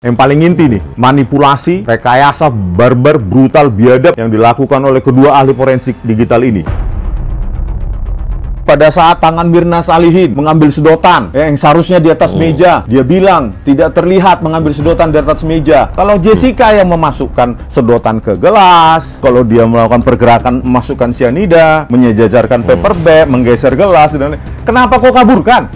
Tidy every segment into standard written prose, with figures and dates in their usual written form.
Yang paling inti nih, manipulasi, rekayasa, barbar, brutal, biadab yang dilakukan oleh kedua ahli forensik digital ini. Pada saat tangan Mirna Salihin mengambil sedotan yang seharusnya di atas meja, dia bilang tidak terlihat mengambil sedotan di atas meja. Kalau Jessica yang memasukkan sedotan ke gelas, kalau dia melakukan pergerakan memasukkan cyanida, menyejajarkan paper bag, menggeser gelas, dan kenapa kok kaburkan?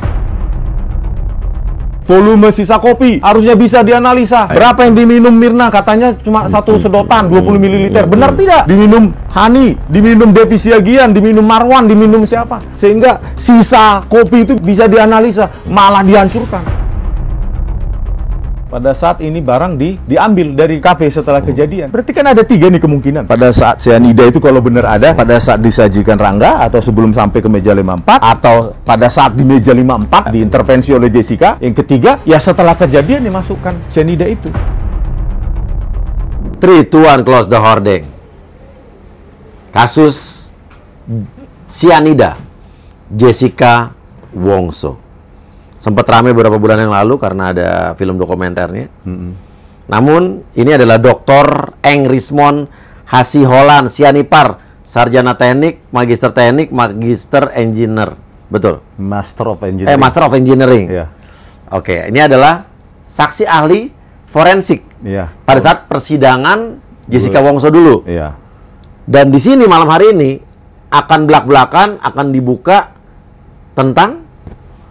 Volume sisa kopi harusnya bisa dianalisa. Berapa yang diminum Mirna? Katanya cuma satu sedotan, 20 ml. Benar tidak? Diminum Hani, diminum Devi Siagian, diminum Marwan, diminum siapa? Sehingga sisa kopi itu bisa dianalisa, malah dihancurkan. Pada saat ini barang diambil dari kafe setelah kejadian. Berarti kan ada 3 nih kemungkinan. Pada saat cyanida itu kalau benar ada, pada saat disajikan Rangga, atau sebelum sampai ke meja 54, atau pada saat di meja 54 diintervensi oleh Jessica. Yang ketiga, ya setelah kejadian dimasukkan cyanida itu. 3, 2, 1, close the hoarding. Kasus cyanida Jessica Wongso. Sempat ramai beberapa bulan yang lalu karena ada film dokumenternya. Namun, ini adalah Dr. Eng Rismon Hasiholan Sianipar, Sarjana Teknik, Magister Teknik, Magister Engineer. Betul? Master of Engineering. Master of Engineering. Iya. Oke, ini adalah saksi ahli forensik. Iya. Pada saat persidangan Jessica Wongso dulu. Iya. Dan di sini malam hari ini akan belak-belakan, akan dibuka tentang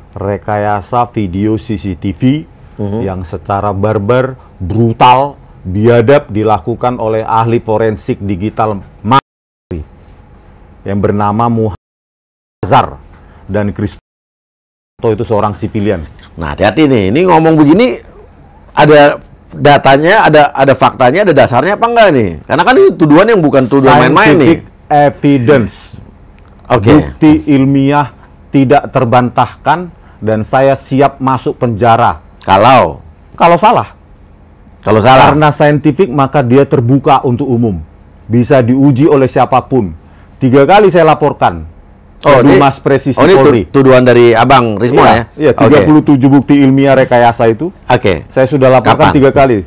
rekayasa video CCTV yang secara barbar, brutal, biadab dilakukan oleh ahli forensik digital yang bernama Muhazzar dan Kristo itu seorang sipilian. Nah, hati-hati nih. Ini ngomong begini ada datanya, ada faktanya, ada dasarnya apa enggak nih? Karena kan ini tuduhan yang bukan tuduhan main-main nih. Scientific evidence. Bukti ilmiah tidak terbantahkan. Dan saya siap masuk penjara Kalau salah. Kalau salah. Karena saintifik maka dia terbuka untuk umum. Bisa diuji oleh siapapun. 3 kali saya laporkan. Dumas Presisi Polri. Tuduhan dari Abang Rismo ya? Iya, 37 bukti ilmiah rekayasa itu. Saya sudah laporkan 3 kali.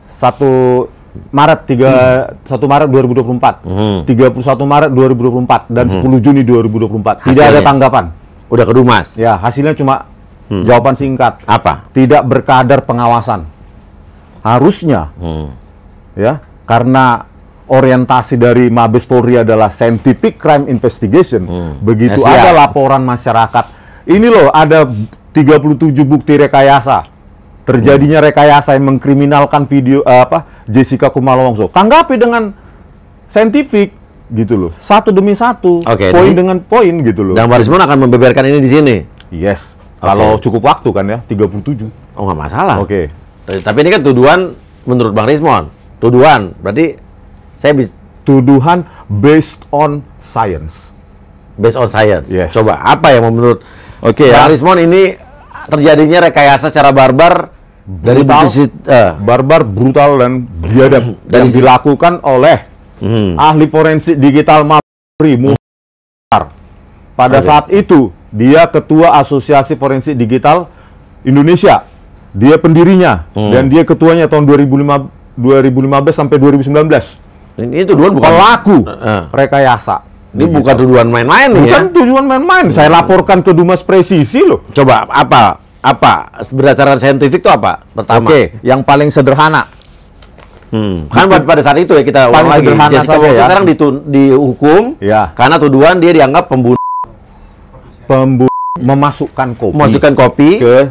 1 Maret 2024, 31 Maret 2024, dan 10 Juni 2024. Tidak ada tanggapan. Udah ke Dumas. Ya, hasilnya cuma jawaban singkat. Apa? Tidak berkadar pengawasan. Harusnya, ya, karena orientasi dari Mabes Polri adalah scientific crime investigation. Begitu ada laporan masyarakat, ini loh ada 37 bukti rekayasa. Terjadinya rekayasa yang mengkriminalkan video Jessica Kumala Wongso. Tanggapi dengan saintifik. Gitu loh, satu demi satu, poin dengan poin gitu loh. Dan Pak Rismon akan membeberkan ini di sini. Yes, kalau cukup waktu kan ya, 37. Oh, nggak masalah. Tapi ini kan tuduhan menurut Bang Rismon. Tuduhan, berarti saya bisa... Tuduhan based on science. Based on science? Yes. Coba, apa yang menurut Bang Rismon ini terjadinya rekayasa secara barbar dari barbar, brutal, dan biadab yang dilakukan oleh ahli forensik digital Polri Muhazzar. Pada saat itu dia ketua Asosiasi Forensik Digital Indonesia. Dia pendirinya dan dia ketuanya tahun 2015 sampai 2019. Ini tuduhan bukan pelaku rekayasa. Ini bukan tuduhan main-main nih. Bukan tuduhan main-main. Saya laporkan ke Dumas Presisi loh. Coba apa berdasarkan saintifik itu apa? Pertama. Yang paling sederhana. Kan pada saat itu ya kita ulang lagi. Jessica Wongso sekarang dihukum karena tuduhan dia dianggap pembunuh memasukkan kopi ke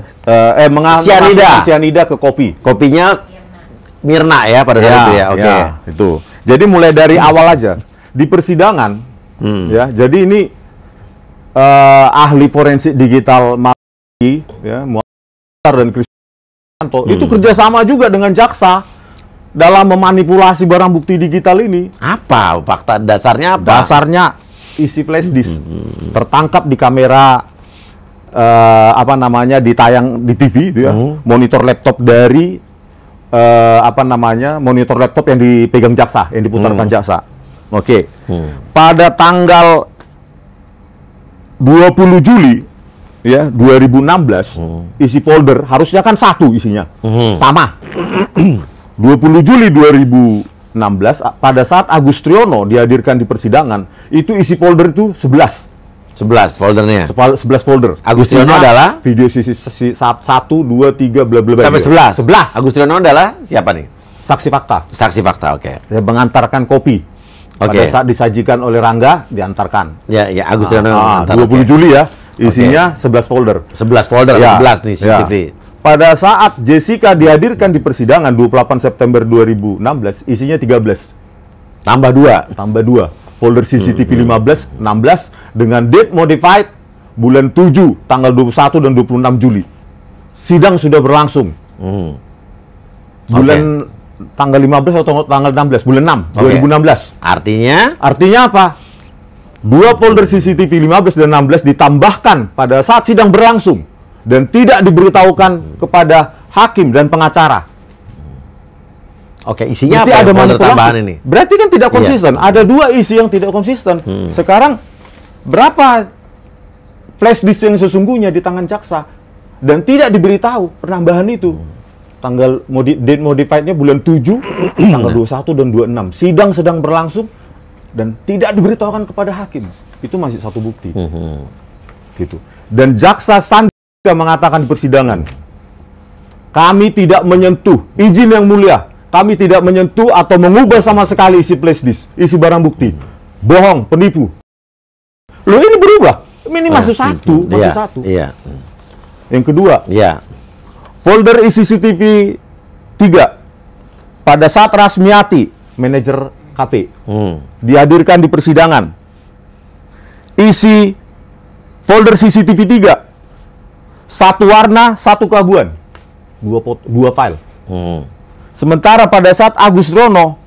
cyanida ke kopi. Kopinya Mirna ya pada saat itu ya. Itu. Jadi mulai dari awal aja di persidangan ya. Jadi ini ahli forensik digital Muhazzar dan Kristo itu kerjasama juga dengan jaksa dalam memanipulasi barang bukti digital ini. Apa fakta dasarnya? Dasarnya isi flash disk tertangkap di kamera ditayang di TV itu ya. Monitor laptop dari monitor laptop yang dipegang jaksa, yang diputarkan jaksa. Pada tanggal 20 Juli ya 2016 isi folder harusnya kan satu isinya. Sama. 20 Juli 2016 pada saat Agus Triono dihadirkan di persidangan, itu isi folder itu 11. 11 foldernya. 11 folder. Agus Triono adalah video sisi 1, 2, 3 bla bla bla. sampai 11. 11. Agus Triono adalah siapa nih? Saksi fakta. Saksi fakta, oke. Ya, mengantarkan kopi. Pada Oke. saat disajikan oleh Rangga, diantarkan. Ya, Agus Triono mengantar, 20 oke. Juli ya, isinya 11 folder. 11 folder, Ya, 11 nih ya. CCTV. Pada saat Jessica dihadirkan di persidangan 28 September 2016, isinya 13. Tambah 2. Tambah 2. Folder CCTV 15, 16 dengan date modified bulan 7, tanggal 21 dan 26 Juli. Sidang sudah berlangsung. Bulan tanggal 15 atau tanggal 16, bulan 6, Oke. 2016. Artinya apa? 2 folder CCTV 15 dan 16 ditambahkan pada saat sidang berlangsung dan tidak diberitahukan kepada hakim dan pengacara. oke, isinya Berarti apa ada folder manipulasi. tambahan ini? Berarti kan tidak konsisten. Ada 2 isi yang tidak konsisten. Sekarang berapa flash disk yang sesungguhnya di tangan jaksa dan tidak diberitahu penambahan itu. Tanggal date modified-nya bulan 7, tanggal 21 dan 26. Sidang sedang berlangsung dan tidak diberitahukan kepada hakim. Itu masih satu bukti. Gitu. Dan jaksa Sandi mengatakan di persidangan, kami tidak menyentuh, izin yang mulia, kami tidak menyentuh atau mengubah sama sekali isi flash disk, isi barang bukti. Bohong, penipu. Loh, ini berubah. Ini masih satu, masih Iya, satu. Iya. Yang kedua, Iya. folder isi CCTV 3 pada saat Rasmiati, manajer KP, dihadirkan di persidangan. Isi folder CCTV 3 satu warna, satu kelabuan, 2 file. Sementara pada saat Agus Rono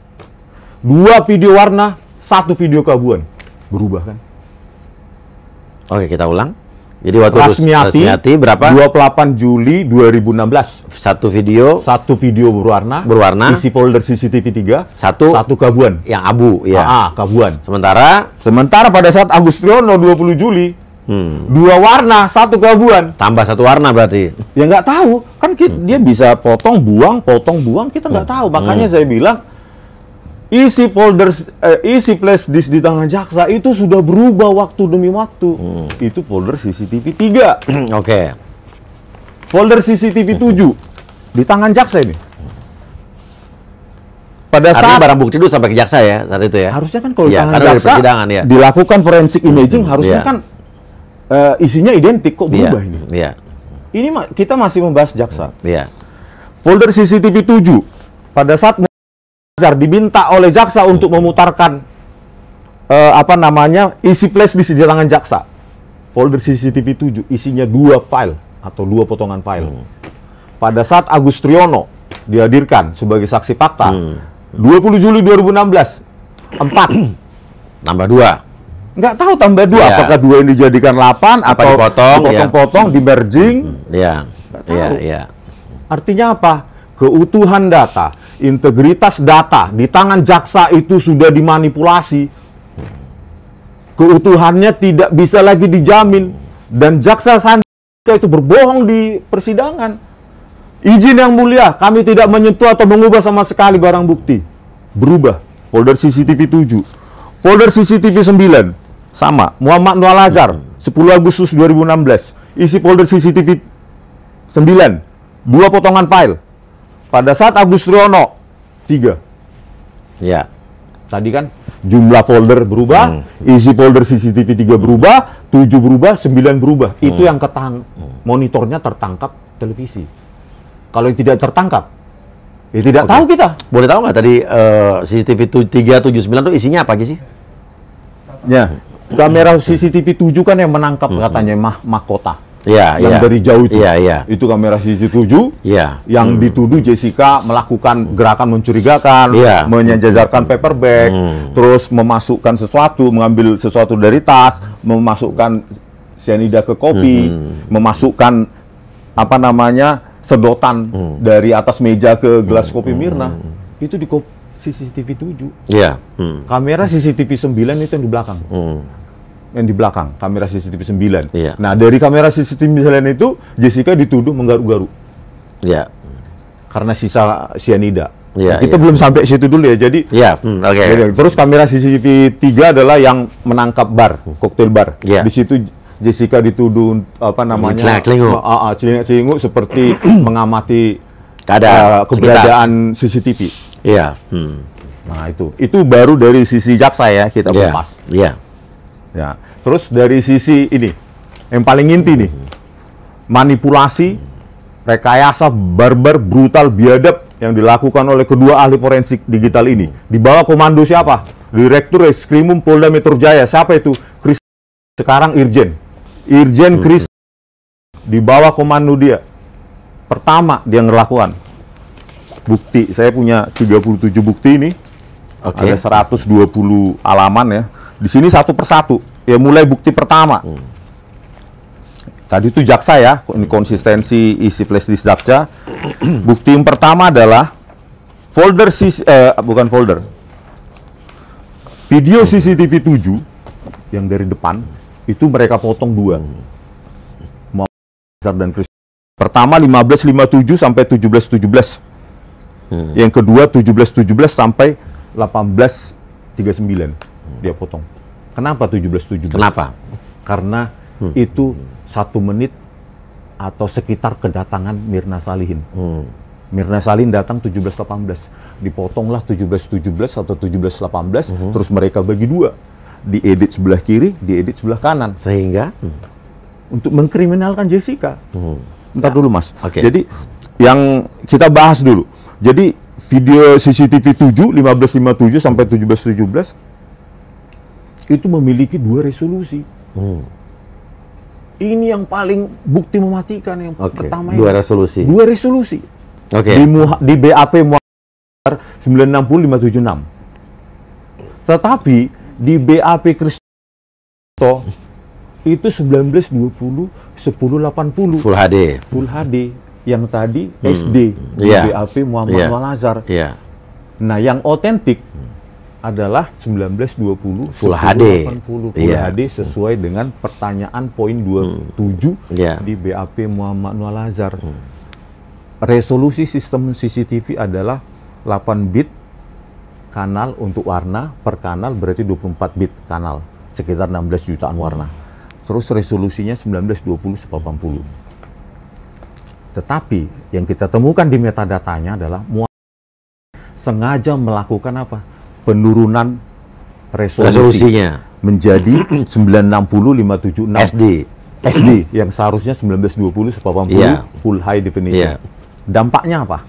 2 video warna, 1 video kelabuan. Berubah kan? Oke, kita ulang. Jadi waktu Rasmiati berapa? 28 Juli 2016. Satu video 1 video berwarna, isi folder CCTV 3, satu kelabuan. yang abu, ya. Kelabuan. Sementara Pada saat Agus Triono 20 Juli, 2 warna, 1 kelabuan. tambah 1 warna berarti. Ya nggak tahu, kan dia bisa potong buang, kita nggak tahu. Makanya saya bilang isi folder, isi flash disk di tangan jaksa itu sudah berubah waktu demi waktu. Itu folder CCTV 3. Oke. Folder CCTV 7 di tangan jaksa ini. Pada Artinya saat barang bukti itu sampai ke jaksa ya saat itu ya. harusnya kan kalau di Iya, tangan karena dari jaksa persidangan, ya. dilakukan forensic imaging, harusnya Iya. kan isinya identik, kok Iya, berubah ini. Iya. Ini kita masih membahas jaksa. Iya. Folder CCTV 7 pada saat diminta oleh jaksa untuk memutarkan isi flash disk di tangan jaksa. Folder CCTV 7 isinya 2 file atau 2 potongan file. Pada saat Agus Triono dihadirkan sebagai saksi fakta 20 Juli 2016, 4. Tambah 2. Nggak tahu tambah 2, Iya. apakah 2 ini dijadikan 8 Apa atau dipotong-potong, di merging. Iya. tahu. Iya, iya. Artinya apa? Keutuhan data, integritas data di tangan jaksa itu sudah dimanipulasi. Keutuhannya tidak bisa lagi dijamin. Dan jaksa Sandika itu berbohong di persidangan. Izin yang mulia, kami tidak menyentuh atau mengubah sama sekali barang bukti. Berubah. Folder CCTV 7. Folder CCTV 9. Sama. Muhammad Nur Al-Azhar. 10 Agustus 2016. Isi folder CCTV 9. 2 potongan file. Pada saat Agus Triono 3. Iya. Tadi kan jumlah folder berubah, isi folder CCTV 3 berubah, 7 berubah, 9 berubah. Itu yang monitornya tertangkap televisi. Kalau yang tidak tertangkap, ya tidak tahu kita. Boleh tahu nggak tadi CCTV 379 itu isinya apa aja sih? Ya, kamera CCTV 7 kan yang menangkap katanya mahkota. Iya, Yang iya. dari jauh itu. Iya, iya. Itu kamera CCTV 7 Iya. yang dituduh Jessica melakukan gerakan mencurigakan, Iya. menjajarkan paper bag, terus memasukkan sesuatu, mengambil sesuatu dari tas, memasukkan cyanida ke kopi, memasukkan sedotan dari atas meja ke gelas kopi Mirna. Itu di CCTV 7. Iya. Kamera CCTV 9 itu yang di belakang. yang di belakang, kamera CCTV 9. Iya. Nah, dari kamera CCTV 9 itu, Jessica dituduh menggaruk-garuk. Iya. Karena sisa sianida. Iya, Kita iya. belum sampai situ dulu ya, jadi... Iya, oke. Terus kamera CCTV 3 adalah yang menangkap bar, koktail bar. Iya. Di situ Jessica dituduh, apa namanya... Celingak-celinguk seperti mengamati keberadaan CCTV. Iya. Nah, itu baru dari sisi jaksa ya, kita kupas. Iya. Ya. Terus dari sisi ini, yang paling inti nih, manipulasi, rekayasa, barbar, brutal, biadab yang dilakukan oleh kedua ahli forensik digital ini. Di bawah komando siapa? Direktur Reskrimum Polda Metro Jaya. Siapa itu? Chris. Sekarang Irjen Chris. Di bawah komando dia. Pertama dia ngelakukan bukti. Saya punya 37 bukti ini. Ada 120 halaman ya. Di sini satu persatu. Ya mulai bukti pertama. Tadi itu jaksa ya, ini konsistensi isi flash disk jaksa. Bukti yang pertama adalah bukan folder. Video CCTV 7 yang dari depan itu mereka potong dua. Dan Chris. Pertama 15.57 sampai 17.17. Yang kedua 17.17 sampai 18.39. Dia potong. Kenapa 17.17? Kenapa? Karena itu 1 menit atau sekitar kedatangan Mirna Salihin. Mirna Salihin datang 17.18. Dipotonglah 17.17 atau 17.18, terus mereka bagi dua. Diedit sebelah kiri, diedit sebelah kanan. Sehingga? Untuk mengkriminalkan Jessica. Ntar dulu Mas. Jadi yang kita bahas dulu. Jadi video CCTV 7, 15.57 sampai 17.17 itu memiliki 2 resolusi. Ini yang paling bukti mematikan yang pertama. 2 resolusi. 2 resolusi. Di BAP Muhammad 960-576. Tetapi di BAP Kristo itu 1920-1080. Full HD. Full HD. Yang tadi SD di BAP Muhammad Al-Azhar. Nah, yang otentik adalah 1920 Full HD. 1080 Full HD sesuai dengan pertanyaan poin 27 di BAP Muhammad Al-Azhar. Resolusi sistem CCTV adalah 8 bit kanal untuk warna, per kanal berarti 24 bit kanal, sekitar 16 jutaan warna. Terus resolusinya 1920-1080. Tetapi yang kita temukan di metadatanya adalah sengaja melakukan apa? Penurunan resolusinya menjadi 960-576 SD yang seharusnya 1920-1080 full high definition. Dampaknya apa?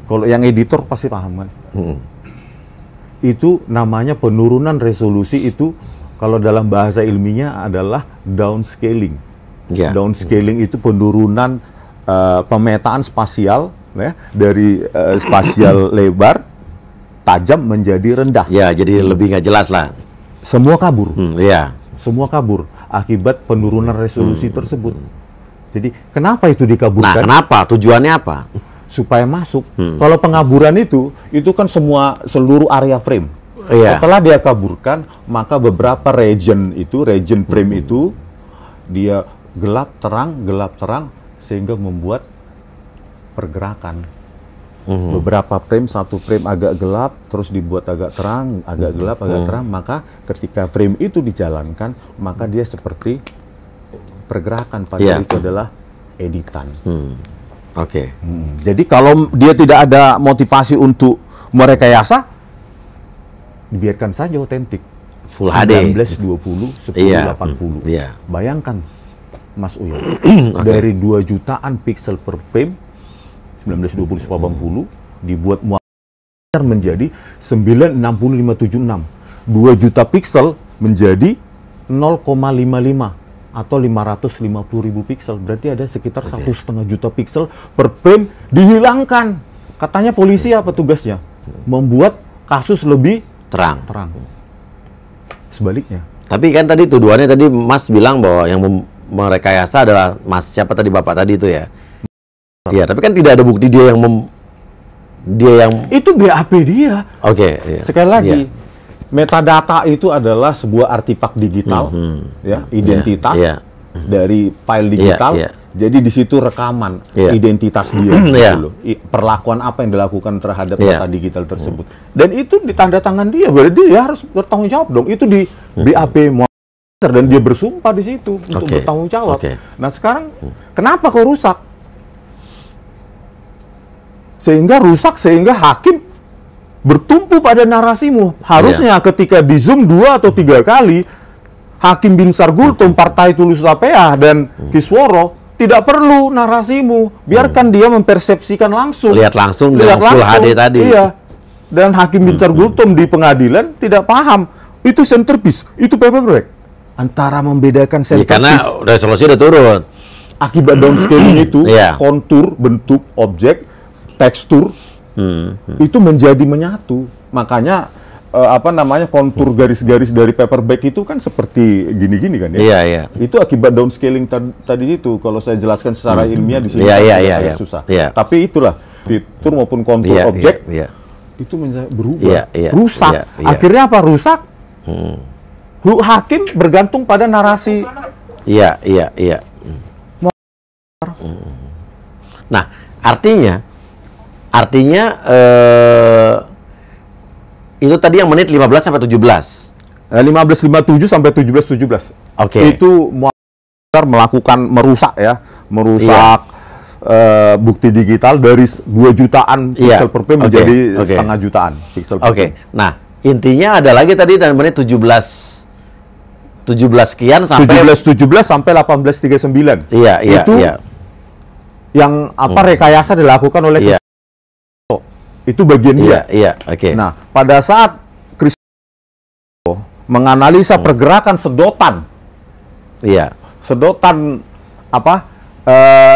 Kalau yang editor pasti paham kan? Itu namanya penurunan resolusi, itu kalau dalam bahasa ilmiahnya adalah downscaling. Downscaling itu penurunan pemetaan spasial ya, dari spasial lebar tajam menjadi rendah. Ya, jadi lebih nggak jelas lah. Semua kabur. Semua kabur akibat penurunan resolusi tersebut. Jadi kenapa itu dikaburkan? Nah, kenapa? Tujuannya apa? Supaya masuk. Kalau pengaburan itu kan seluruh area frame. Setelah dia kaburkan, maka beberapa region frame itu dia gelap terang, sehingga membuat pergerakan. Beberapa frame, satu frame agak gelap, terus dibuat agak terang, agak gelap, agak terang, maka ketika frame itu dijalankan, maka dia seperti pergerakan, padahal itu adalah editan. Jadi kalau dia tidak ada motivasi untuk merekayasa, dibiarkan saja otentik. Full HD 1920-1080. Bayangkan Mas Uyo, dari 2 jutaan pixel per frame 1920-1080 dibuat menjadi 960-576. 2 juta pixel menjadi 0,55 atau 550.000 pixel. Berarti ada sekitar 1,5 juta pixel per frame dihilangkan. Katanya polisi apa tugasnya? Membuat kasus lebih terang. Sebaliknya. Tapi kan tadi tuduhannya tadi Mas bilang bahwa yang merekayasa adalah Mas siapa tadi Bapak tadi itu ya? Iya, tapi kan tidak ada bukti dia yang itu BAP dia. Sekali lagi, Metadata itu adalah sebuah artefak digital, ya, identitas dari file digital. Jadi di situ rekaman identitas dia, gitu loh. Perlakuan apa yang dilakukan terhadap data digital tersebut. Dan itu di tanda tangan dia, berarti dia harus bertanggung jawab dong. Itu di BAP dan dia bersumpah di situ untuk bertanggung jawab. Nah sekarang kenapa kok rusak? Sehingga hakim bertumpu pada narasimu. Harusnya ketika di Zoom 2 atau 3 kali, Hakim Binsar Gultom, Partai Tulus Tapea, dan Kisworo tidak perlu narasimu. Biarkan dia mempersepsikan langsung. Lihat langsung full HD tadi. Iya. Dan Hakim Binsar Gultom di pengadilan tidak paham. Itu centerpiece, itu paperback. Antara membedakan centerpiece. Karena resolusi udah turun. Akibat downscaling itu, kontur, bentuk, objek, tekstur, itu menjadi menyatu. Makanya kontur garis-garis dari paperback itu kan seperti gini-gini kan ya. Iya. Itu akibat downscaling tadi itu. Kalau saya jelaskan secara ilmiah di sini susah. Tapi itulah fitur maupun kontur objek itu berubah, rusak. Akhirnya apa? Rusak. Hakim bergantung pada narasi. Iya. Nah, artinya itu tadi yang menit 15 sampai 17. 15.57 sampai 17.17. Itu melakukan merusak bukti digital dari 2 jutaan pixel per frame menjadi setengah jutaan pixel per frame. Nah, intinya ada lagi tadi dan menit 17 sekian sampai 17 sampai 18.39. Itu yang rekayasa dilakukan oleh itu bagian dia. Nah, pada saat Kristo menganalisa pergerakan sedotan,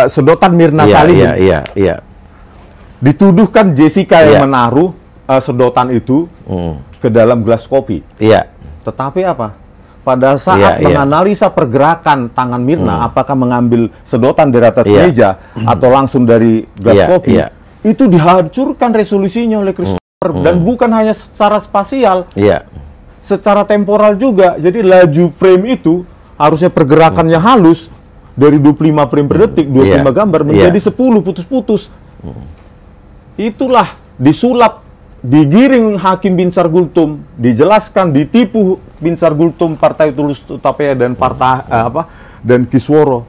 sedotan Mirna Salihin, dituduhkan Jessica yang menaruh sedotan itu ke dalam gelas kopi. Tetapi apa? Pada saat menganalisa pergerakan tangan Mirna, apakah mengambil sedotan dari atas meja atau langsung dari gelas kopi, itu dihancurkan resolusinya oleh Christopher. Dan bukan hanya secara spasial, secara temporal juga. Jadi laju frame itu harusnya pergerakannya halus dari 25 frame per detik, 25 gambar menjadi 10 putus-putus. Itulah disulap, digiring Hakim Binsar Gultom, dijelaskan, ditipu Binsar Gultom, Partai Tulus Tapea dan dan Kisworo.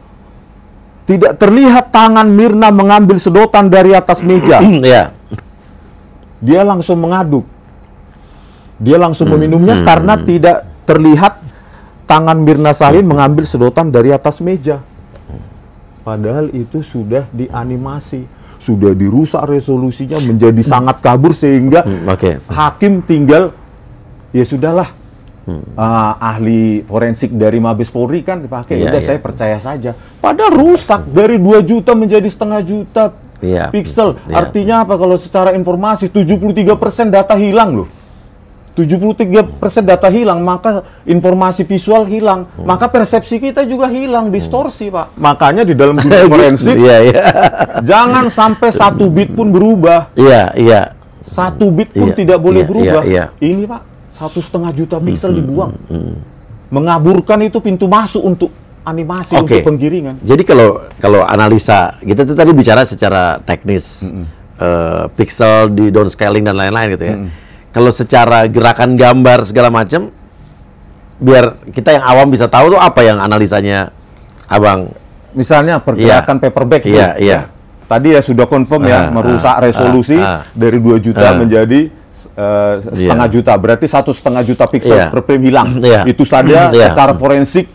Tidak terlihat tangan Mirna mengambil sedotan dari atas meja. Dia langsung mengaduk. Dia langsung meminumnya karena tidak terlihat tangan Mirna Salihin mengambil sedotan dari atas meja. Padahal itu sudah dianimasi, sudah dirusak resolusinya menjadi sangat kabur sehingga hakim tinggal ya sudahlah. Ahli forensik dari Mabes Polri kan dipakai, saya percaya saja. Padahal rusak dari 2 juta menjadi setengah juta pixel. Artinya apa? Kalau secara informasi 73% data hilang loh. 73% data hilang, maka informasi visual hilang, maka persepsi kita juga hilang, distorsi, Pak. Makanya di dalam dunia forensik jangan sampai 1 bit pun berubah. 1 bit pun tidak boleh berubah. Ini, Pak, 1,5 juta pixel dibuang. Mengaburkan itu pintu masuk untuk animasi, untuk penggiringan. Jadi kalau analisa, kita tuh tadi bicara secara teknis, pixel di downscaling dan lain-lain gitu ya. Kalau secara gerakan gambar segala macam, biar kita yang awam bisa tahu tuh apa yang analisanya Abang. Misalnya pergerakan paperback. Tadi ya sudah confirm merusak resolusi dari 2 juta menjadi setengah juta, berarti 1,5 juta pixel per frame hilang. Itu saja secara forensik,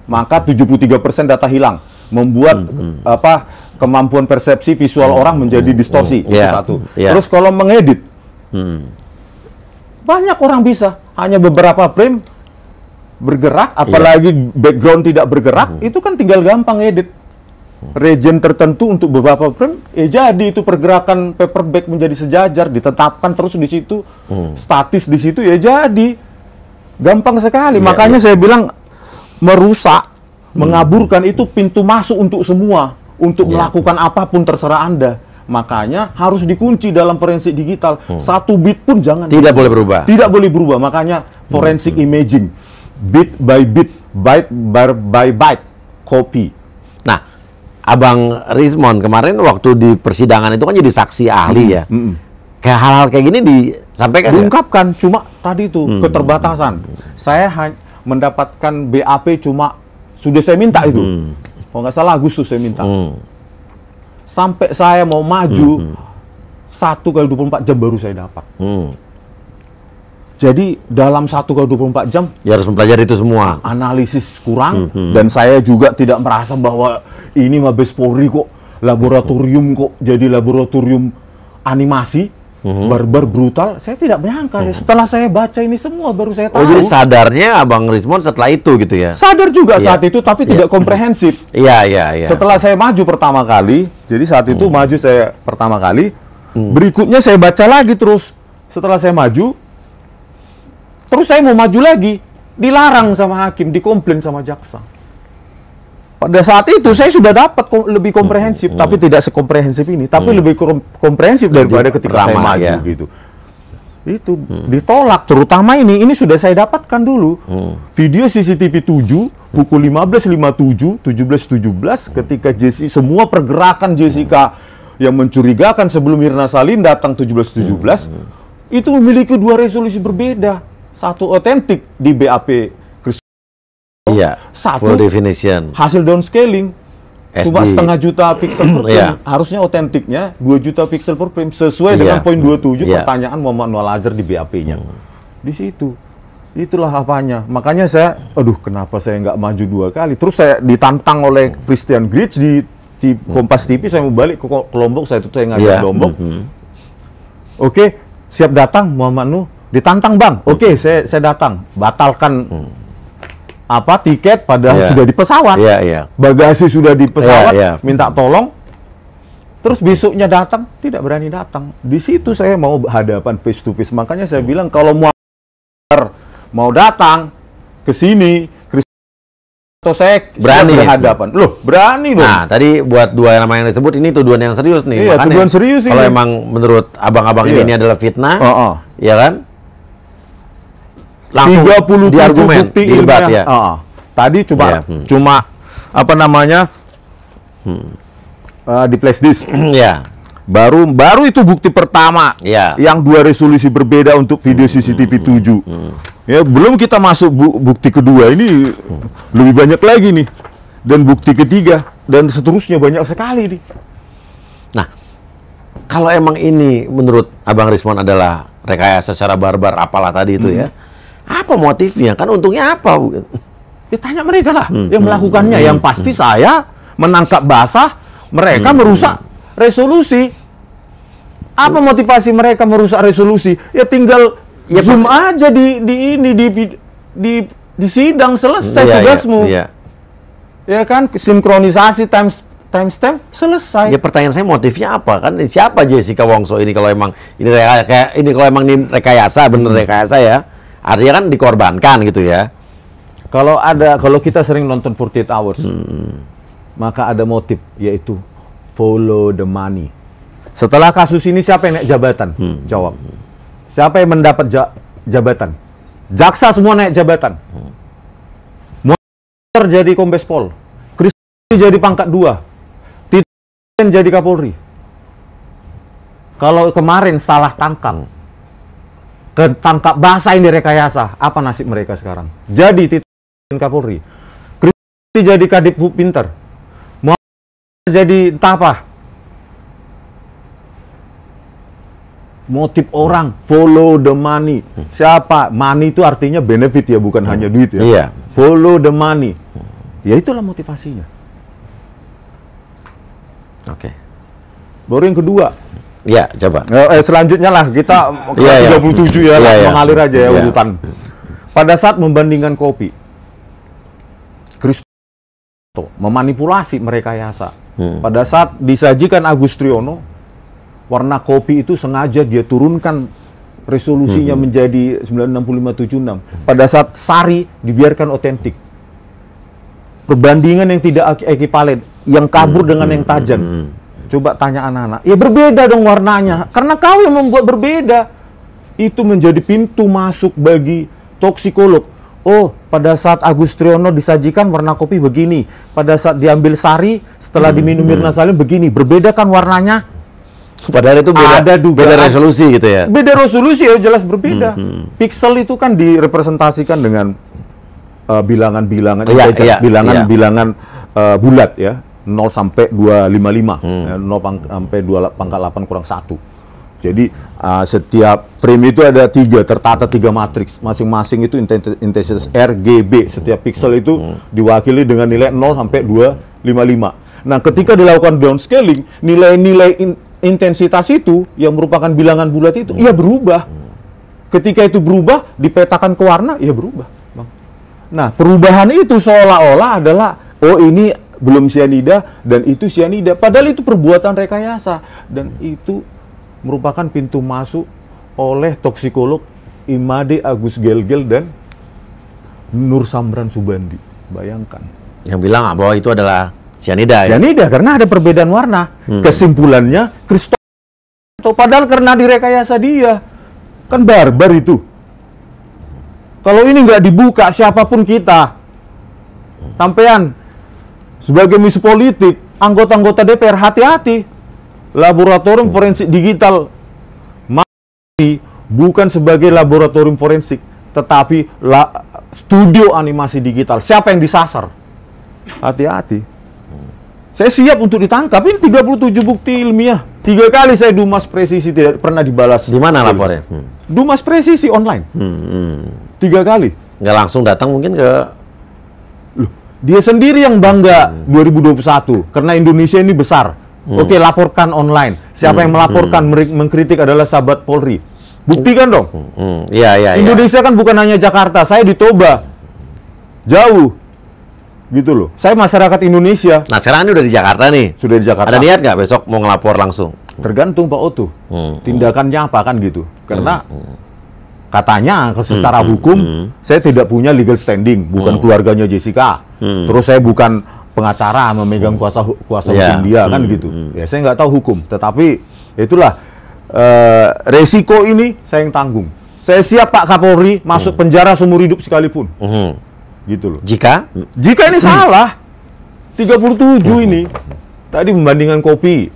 maka 73% data hilang, membuat kemampuan persepsi visual orang menjadi distorsi. Itu satu. Terus kalau mengedit, banyak orang bisa, hanya beberapa frame bergerak, apalagi background tidak bergerak, itu kan tinggal gampang edit. Region tertentu untuk beberapa frame, jadi itu pergerakan paperback menjadi sejajar, ditetapkan terus di situ, statis di situ, jadi gampang sekali. Makanya saya bilang merusak, mengaburkan itu pintu masuk untuk semua, untuk melakukan apapun terserah Anda. Makanya harus dikunci dalam forensik digital. 1 bit pun jangan. Tidak boleh berubah. Tidak boleh berubah. Makanya forensic imaging, bit by bit, byte by byte, copy. Nah, Abang Rismond kemarin waktu di persidangan itu kan jadi saksi ahli ya. Kayak hal-hal kayak gini disampaikan. Diungkapkan, cuma tadi itu keterbatasan. Saya mendapatkan BAP cuma sudah saya minta itu. Kalau nggak salah Agustus saya minta. Sampai saya mau maju 1 kali 24 jam baru saya dapat. Jadi dalam 1 kali 24 jam ya harus mempelajari itu semua. Analisis kurang dan saya juga tidak merasa bahwa ini Mabes Polri kok laboratorium kok jadi laboratorium animasi barbar brutal. Saya tidak menyangka. Setelah saya baca ini semua baru saya tahu. Oh, jadi sadarnya Abang Rismond setelah itu gitu ya? Sadar juga saat itu tapi tidak komprehensif. Iya. Setelah saya maju pertama kali, jadi saat itu maju saya pertama kali, berikutnya saya baca lagi terus. Setelah saya maju, terus saya mau maju lagi, dilarang sama hakim, dikomplain sama jaksa. Pada saat itu saya sudah dapat lebih komprehensif, tapi tidak sekomprehensif ini, tapi lebih komprehensif daripada ketika saya maju gitu. Itu ditolak, terutama ini sudah saya dapatkan dulu. Video CCTV 7 pukul 15.57, 17.17 ketika semua pergerakan Jessica yang mencurigakan sebelum Mirna Salihin datang 17.17 itu memiliki 2 resolusi berbeda. Satu otentik di BAP Iya, satu full definition. Hasil downscaling cuma SD. 0,5 juta pixel per frame. Harusnya otentiknya 2 juta pixel per frame sesuai dengan poin 27 pertanyaan Muhammad Noel Azhar di BAP-nya. Di situ. Itulah apanya. Makanya saya, aduh kenapa saya nggak maju 2 kali. Terus saya ditantang oleh Christian Gritsch di Kompas TV, saya mau balik ke Lombok, saya ngajak Lombok. Oke, siap datang Muhammad Nuh. Ditantang bang, oke saya datang. Batalkan tiket padahal sudah di pesawat, bagasi sudah di pesawat, minta tolong, terus besoknya datang, tidak berani datang. Di situ saya mau hadapan face to face. Makanya saya bilang kalau mau datang ke sini, atau saya berani berhadapan. Loh, berani loh. Nah, tadi buat 2 nama yang disebut ini tuduhan yang serius nih. Iya, tuduhan serius ini. Kalau emang menurut abang-abang ini adalah fitnah, ya kan? Langsung 37 diargumen, bukti didebat ya. Tadi cuma apa namanya di flash disk. Baru itu bukti pertama. Yang 2 resolusi berbeda untuk video CCTV 7. Ya, belum kita masuk bukti kedua, ini lebih banyak lagi nih. Dan bukti ketiga dan seterusnya banyak sekali nih. Nah, kalau emang ini menurut Abang Rismond adalah rekayasa secara barbar apalah tadi itu ya. Apa motifnya? Kan untungnya apa? Ya tanya mereka lah yang melakukannya. Yang pasti saya menangkap basah, mereka merusak resolusi. Apa motivasi mereka merusak resolusi? Ya tinggal zoom aja di sidang, selesai tugasmu. Ya kan, sinkronisasi timestamp selesai. Ya pertanyaan saya motifnya apa? Kan siapa Jessica Wongso ini kalau emang ini rekayasa, bener rekayasa ya? Artinya kan dikorbankan gitu ya. Kalau kita sering nonton 48 Hours, maka ada motif, yaitu follow the money. Setelah kasus ini siapa yang naik jabatan? Jawab. Siapa yang mendapat jabatan? Jaksa semua naik jabatan. Muhammad jadi Kombes Pol, Kristi jadi pangkat 2, Titen jadi Kapolri. Kalau kemarin salah tangkap, ketangkap basah ini rekayasa, apa nasib mereka sekarang? Jadi Titen Kapolri, Kristi jadi Kadip Pinter, Muhammad jadi entah apa. Motif orang follow the money. Siapa? Money itu artinya benefit ya, bukan hanya duit ya. Follow the money. Ya itulah motivasinya. Oke. Baru yang kedua. Ya, coba. Selanjutnya lah kita 37 mengalir aja ya urutan. Pada saat membandingkan kopi, Kristo memanipulasi merekayasa. Pada saat disajikan Agus Triyono, warna kopi itu sengaja dia turunkan resolusinya menjadi 96576. Pada saat sari dibiarkan otentik. Perbandingan yang tidak ekivalen, yang kabur dengan yang tajam. Coba tanya anak-anak. Ya berbeda dong warnanya. Karena kau yang membuat berbeda. Itu menjadi pintu masuk bagi toksikolog. Oh, pada saat Agus Triono disajikan warna kopi begini. Pada saat diambil sari, setelah diminum Mirna Salihin begini. Berbeda kan warnanya? Padahal itu beda resolusi gitu ya? Beda resolusi ya, jelas berbeda. Pixel itu kan direpresentasikan dengan bilangan-bilangan, bilangan-bilangan bulat ya. 0 sampai 255, 0 sampai 2 pangkat 8 kurang 1. Jadi setiap frame itu ada 3, tertata 3 matriks. Masing-masing itu intensitas RGB. Setiap pixel itu diwakili dengan nilai 0 sampai 255. Nah, ketika dilakukan downscaling, nilai-nilai intensitas itu yang merupakan bilangan bulat itu, ya berubah. Ketika itu berubah, dipetakan ke warna, ya berubah. Nah, perubahan itu seolah-olah adalah, oh ini belum cyanida dan itu cyanida. Padahal itu perbuatan rekayasa. Dan itu merupakan pintu masuk oleh toksikolog Imade Agus Gelgel dan Nur Samran Subandi. Bayangkan. Yang bilang bahwa itu adalah cyanida. Cyanida karena ada perbedaan warna. Kesimpulannya Kristofanto. Padahal karena direkayasa dia. Kan barbar itu. Kalau ini nggak dibuka, siapapun kita. Sampean sebagai misi politik, anggota-anggota DPR hati-hati. Laboratorium forensik digital bukan sebagai laboratorium forensik, tetapi studio animasi digital. Siapa yang disasar? Hati-hati. Saya siap untuk ditangkap. Ini 37 bukti ilmiah. 3 kali saya Dumas Presisi tidak pernah dibalas. Di mana lapornya? Dumas Presisi online. 3 kali. Nggak langsung datang mungkin ke... Loh, dia sendiri yang bangga 2021 karena Indonesia ini besar. Oke, laporkan online. Siapa yang melaporkan mengkritik adalah sahabat Polri. Buktikan dong. Iya. Indonesia kan bukan hanya Jakarta. Saya di Toba. Jauh. Gitu loh. Saya masyarakat Indonesia. Nah, sekarang ini udah di Jakarta nih. Sudah di Jakarta. Ada niat nggak besok mau ngelapor langsung? Tergantung Pak Oto. Tindakannya apa kan gitu. Karena katanya secara hukum saya tidak punya legal standing, bukan keluarganya Jessica. Terus saya bukan pengacara memegang kuasa hukum dia kan gitu. Ya saya nggak tahu hukum, tetapi itulah resiko ini saya yang tanggung. Saya siap Pak Kapolri masuk penjara seumur hidup sekalipun. Gitu loh. Jika ini salah 37 ini tadi membandingkan kopi.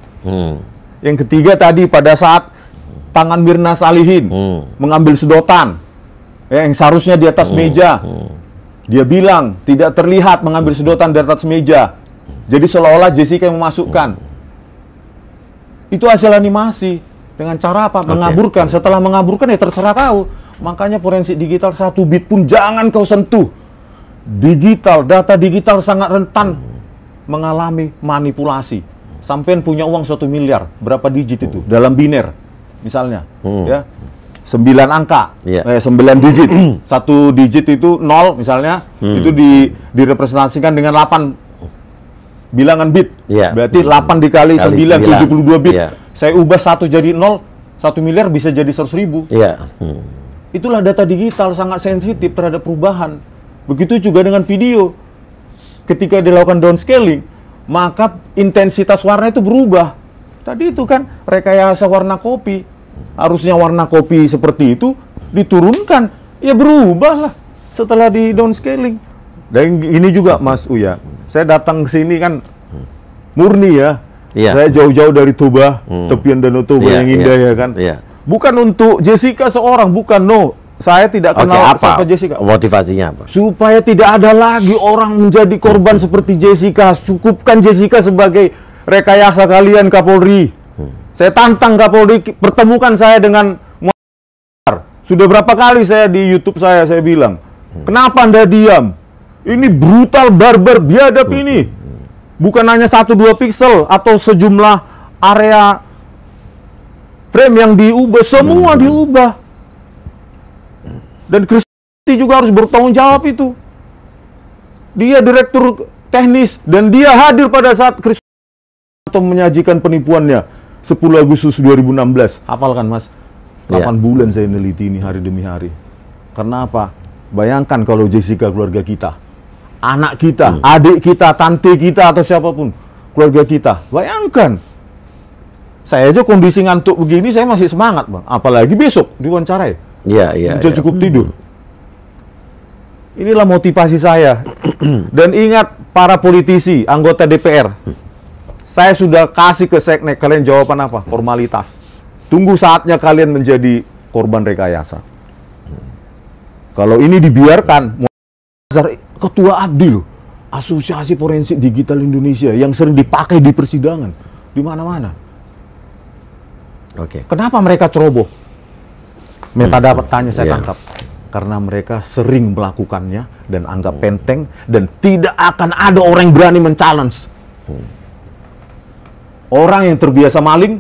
Yang ketiga tadi pada saat tangan Mirna Salihin mengambil sedotan yang seharusnya di atas meja. Dia bilang tidak terlihat mengambil sedotan di atas meja. Jadi seolah-olah Jessica yang memasukkan. Itu hasil animasi. Dengan cara apa? Mengaburkan. Setelah mengaburkan ya terserah kau. Makanya forensik digital 1 bit pun jangan kau sentuh. Data digital sangat rentan mengalami manipulasi. Sampean punya uang 1 miliar. Berapa digit itu? Dalam biner. Misalnya. Ya. 9 angka, 9 digit. 1 digit itu 0 misalnya, itu direpresentasikan dengan 8 bilangan bit. Berarti 8 dikali 9, 72 bit. Saya ubah 1 jadi 0, 1 miliar bisa jadi 100.000. Itulah data digital sangat sensitif terhadap perubahan. Begitu juga dengan video. Ketika dilakukan downscaling, maka intensitas warna itu berubah. Tadi itu kan rekayasa warna kopi. Harusnya warna kopi seperti itu diturunkan, ya berubah lah setelah di downscaling. Dan ini juga Mas Uya, saya datang ke sini kan murni ya. Saya jauh-jauh dari Toba, tepian Danau Toba yang indah ya kan. Bukan untuk Jessica seorang, bukan, no. Saya tidak kenal siapa Jessica. Motivasinya apa? Supaya tidak ada lagi orang menjadi korban seperti Jessica. Cukupkan Jessica sebagai rekayasa kalian Kapolri. Saya tantang Kapolri, pertemukan saya dengan Muhammad. Sudah berapa kali saya di YouTube saya bilang, kenapa Anda diam? Ini brutal, barbar, biadab ini. Bukan hanya 1-2 pixel atau sejumlah area frame yang diubah, semua diubah. Dan Kristi juga harus bertanggung jawab itu. Dia direktur teknis dan dia hadir pada saat Kristi atau menyajikan penipuannya. 10 Agustus 2016. Hafalkan Mas. 8 bulan saya neliti ini hari demi hari. Karena apa? Bayangkan kalau Jessica keluarga kita, anak kita, adik kita, tante kita atau siapapun, keluarga kita. Bayangkan Saya aja kondisi ngantuk begini, saya masih semangat, Bang. Apalagi besok diwawancarai. Iya. Udah cukup tidur. Inilah motivasi saya. Dan ingat, para politisi, anggota DPR, saya sudah kasih ke Seknek, kalian jawaban apa? Formalitas. Tunggu saatnya kalian menjadi korban rekayasa. Kalau ini dibiarkan, Ketua Abdi loh, Asosiasi Forensik Digital Indonesia, yang sering dipakai di persidangan, di mana-mana. Oke. Kenapa mereka ceroboh? Metadatannya saya tangkap. Karena mereka sering melakukannya dan anggap penteng, dan tidak akan ada orang yang berani men-challenge. Orang yang terbiasa maling,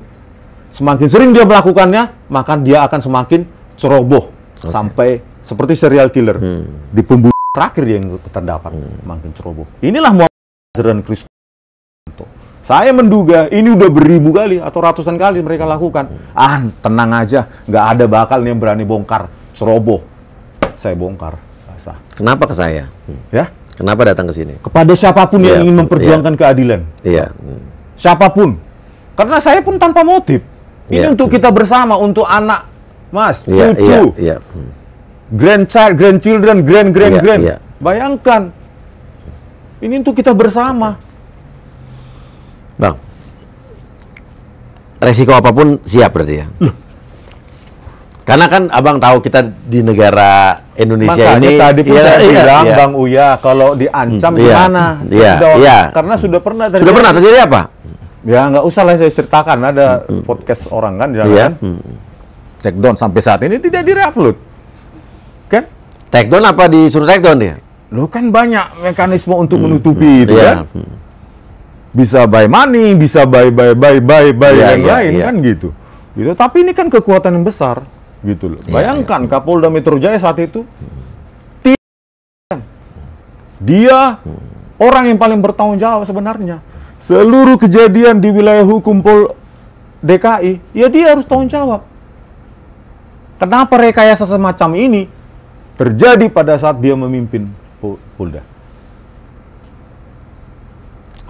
semakin sering dia melakukannya, maka dia akan semakin ceroboh. Sampai seperti serial killer. Di pembunuh terakhir yang terdapat, makin ceroboh. Inilah Muhammad dan Kristanto. Saya menduga ini udah beribu kali atau ratusan kali mereka lakukan. Tenang aja, nggak ada bakal yang berani bongkar, ceroboh. Saya bongkar. Basah. Kenapa ke saya? Ya? Kenapa datang ke sini? Kepada siapapun yang ingin memperjuangkan keadilan. Iya. Siapapun. Karena saya pun tanpa motif. Ini untuk kita bersama, untuk anak, Mas, cucu, grandchild, grandchildren, grand. Bayangkan. Ini untuk kita bersama. Bang, resiko apapun siap berarti ya? Karena kan abang tahu kita di negara Indonesia. Makanya ini tadi pun saya bilang, Bang Uya, kalau diancam gimana? Karena sudah pernah terjadi. Sudah pernah terjadi apa? Ya nggak usah lah saya ceritakan, ada podcast orang kan, jangan. Take down sampai saat ini tidak di-upload. Kan? Take down apa disuruh take down dia? Lo kan banyak mekanisme untuk menutupi itu kan. Bisa buy money, bisa buy yang lain kan gitu. Gitu. Tapi ini kan kekuatan yang besar. Gitu loh. Bayangkan Kapolda Metro Jaya saat itu dia orang yang paling bertanggung jawab sebenarnya. Seluruh kejadian di wilayah hukum DKI, ya dia harus tanggung jawab. Kenapa rekayasa semacam ini terjadi pada saat dia memimpin Polda?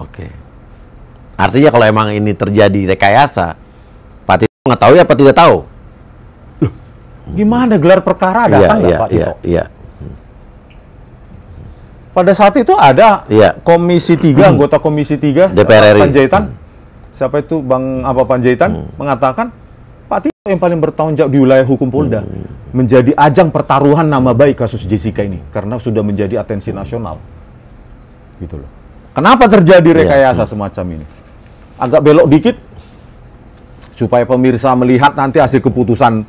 Oke. Artinya kalau emang ini terjadi rekayasa, Pak Tito mengetahui apa tidak tahu? Gimana gelar perkara datang nggak Pak Tito? Iya. Pada saat itu ada Komisi 3, anggota Komisi 3 DPR RI. Panjaitan. Siapa itu Bang Panjaitan mengatakan Pak Tito yang paling bertanggung jawab di wilayah hukum Polda menjadi ajang pertaruhan nama baik kasus Jessica ini karena sudah menjadi atensi nasional. Gitu loh. Kenapa terjadi rekayasa semacam ini? Agak belok dikit supaya pemirsa melihat nanti hasil keputusan